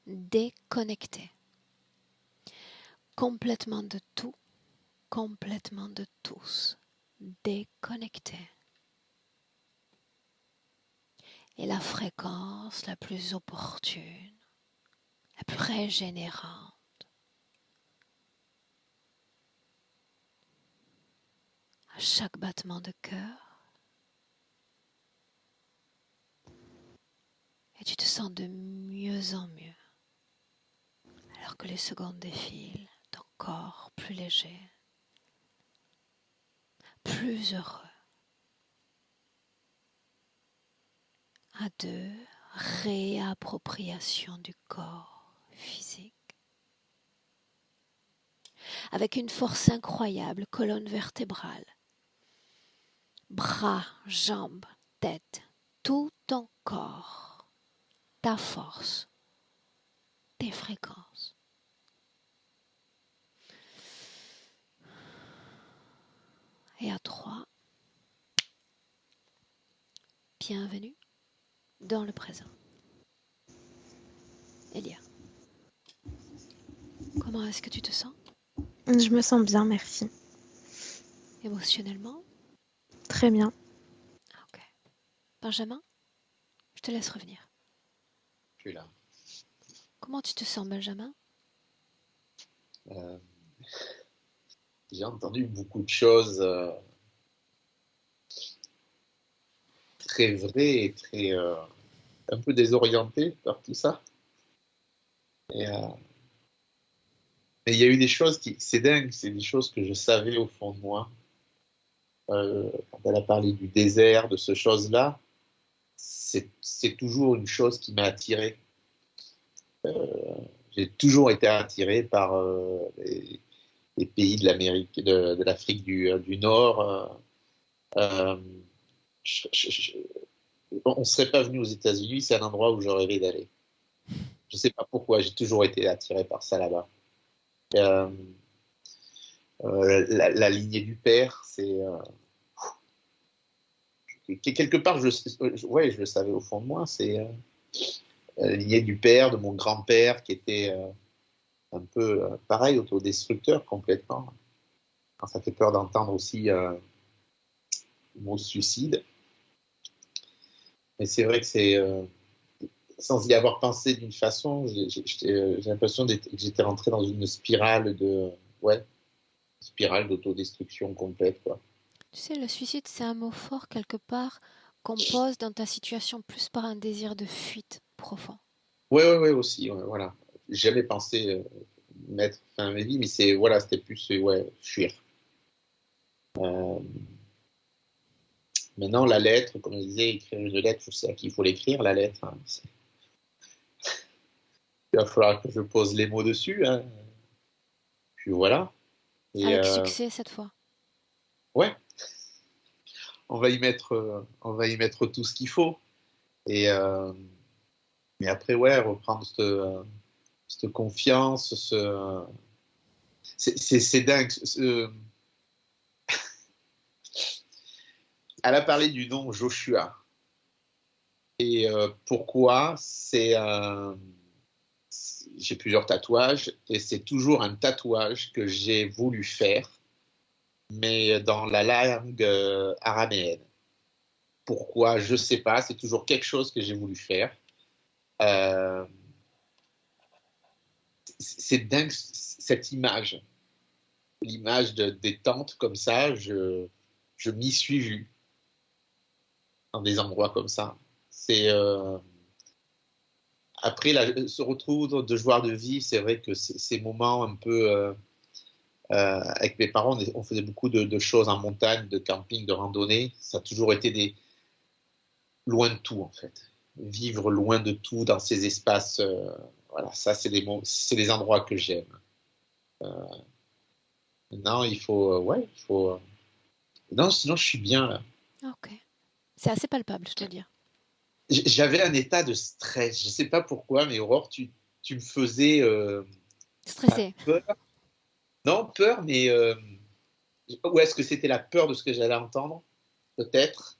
déconnecté. Complètement de tout, complètement de tous. Déconnecté. Et la fréquence la plus opportune, la plus régénérante. À chaque battement de cœur. Et tu te sens de mieux en mieux. Alors que les secondes défilent, ton corps plus léger, plus heureux. À deux, réappropriation du corps physique. Avec une force incroyable, colonne vertébrale, bras, jambes, tête, tout ton corps, ta force, tes fréquences. Et à trois, bienvenue dans le présent. Elia, comment est-ce que tu te sens Je me sens bien, merci. émotionnellement? Très bien. Ok. Benjamin, je te laisse revenir. Je suis là. Comment tu te sens, Benjamin? Euh, j'ai entendu beaucoup de choses très vraies et très un peu désorientées par tout ça. Et, mais il y a eu des choses qui, c'est dingue, c'est des choses que je savais au fond de moi. Quand elle a parlé du désert, de ce chose-là, c'est toujours une chose qui m'a attiré. J'ai toujours été attiré par les pays de l'Amérique, de l'Afrique du Nord. Euh, je, je, on ne serait pas venu aux États-Unis, c'est un endroit où je rêvais d'aller. Je sais pas pourquoi, j'ai toujours été attiré par ça là-bas. Euh, la lignée du père, c'est quelque part, ouais, je le savais au fond de moi, c'est la lignée du père, de mon grand-père, qui était un peu pareil, autodestructeur complètement. Quand ça fait peur d'entendre aussi le mot suicide. Mais c'est vrai que c'est, sans y avoir pensé d'une façon, j'ai l'impression que j'étais rentré dans une spirale ouais, spirale d'autodestruction complète, quoi. Tu sais, le suicide, c'est un mot fort quelque part qu'on pose dans ta situation plus par un désir de fuite profond. Ouais, ouais, ouais, aussi, ouais, voilà. J'ai jamais pensé mettre fin à ma vie, mais voilà, c'était plus, ouais, fuir. Euh, Maintenant, la lettre, comme je disais, écrire une lettre, je sais à qui il faut l'écrire, la lettre, hein. Il va falloir que je pose les mots dessus, hein. Puis voilà. Et Avec succès cette fois. ouais, on va y mettre tout ce qu'il faut. Et mais après, ouais, reprendre cette confiance, c'est dingue. Elle a parlé du nom Joshua. Et pourquoi? J'ai plusieurs tatouages et c'est toujours un tatouage que j'ai voulu faire, mais dans la langue araméenne. Pourquoi? Je sais pas. C'est toujours quelque chose que j'ai voulu faire. Euh, c'est dingue cette image, l'image des tentes comme ça. Je m'y suis vu dans des endroits comme ça. C'est après ce retour de joie de vie, c'est vrai que ces moments un peu avec mes parents, on faisait beaucoup de choses en montagne, de camping, de randonnée. Ça a toujours été loin de tout en fait. Vivre loin de tout dans ces espaces, voilà, ça c'est des endroits que j'aime. Euh, Maintenant, ouais, il faut. Non, sinon je suis bien là. Ok. C'est assez palpable, je dois dire. J'avais un état de stress. Je sais pas pourquoi, mais Aurore, tu me faisais pas Stressé. peur. Non, peur, mais ou est-ce que c'était la peur de ce que j'allais entendre? Peut-être.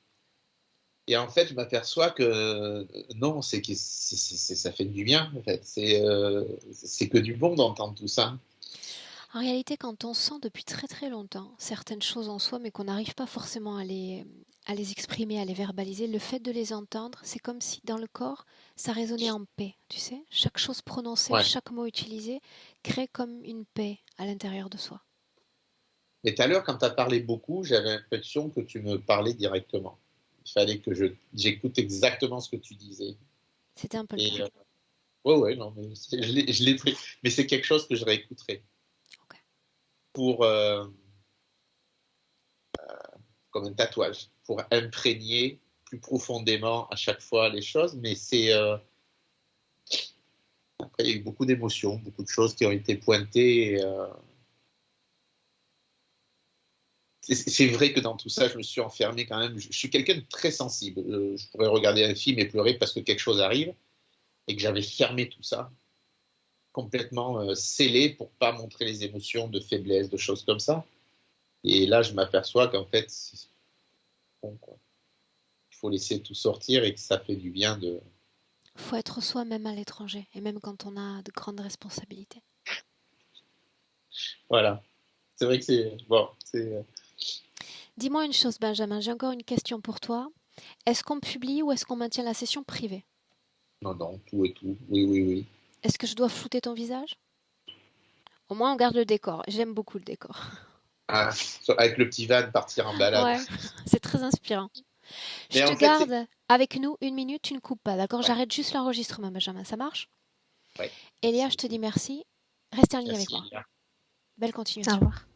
Et en fait, je m'aperçois que non, c'est que ça fait du bien, en fait. C'est que du bon d'entendre tout ça. En réalité, quand on sent depuis très très longtemps certaines choses en soi, mais qu'on n'arrive pas forcément à les exprimer, à les verbaliser, le fait de les entendre, c'est comme si dans le corps, ça résonnait en paix, tu sais. Chaque chose prononcée, Ouais. chaque mot utilisé crée comme une paix à l'intérieur de soi. Mais tout à l'heure, quand tu as parlé beaucoup, j'avais l'impression que tu me parlais directement. Il fallait que j'écoute exactement ce que tu disais. C'était un peu le Et cas. ouais, ouais, non, mais je l'ai pris. Mais c'est quelque chose que je réécouterai Ok. pour comme un tatouage, pour imprégner plus profondément à chaque fois les choses. Mais après, il y a eu beaucoup d'émotions, beaucoup de choses qui ont été pointées. Et, c'est vrai que dans tout ça, je me suis enfermé quand même. Je suis quelqu'un de très sensible. Je pourrais regarder un film et pleurer parce que quelque chose arrive et que j'avais fermé tout ça, complètement scellé pour pas montrer les émotions de faiblesse, de choses comme ça. Et là, je m'aperçois qu'en fait, c'est bon, quoi. Il faut laisser tout sortir et que ça fait du bien de. Faut être soi-même à l'étranger, et même quand on a de grandes responsabilités. Voilà. C'est vrai que c'est bon. Dis-moi une chose, Benjamin, j'ai encore une question pour toi. Est-ce qu'on publie ou est-ce qu'on maintient la session privée? Non, non, tout et tout. Oui, oui, oui. Est-ce que je dois flouter ton visage? Au moins, on garde le décor. J'aime beaucoup le décor. Ah, avec le petit van, partir en balade. Ouais, c'est très inspirant. Je Mais te en fait, c'est. garde avec nous une minute, tu ne coupes pas, d'accord? Ouais, J'arrête juste l'enregistrement, Benjamin, ça marche? ouais. Elia, Merci je te beaucoup. dis merci. Restez en ligne avec Merci, moi. Elia. Belle Au continuation. revoir.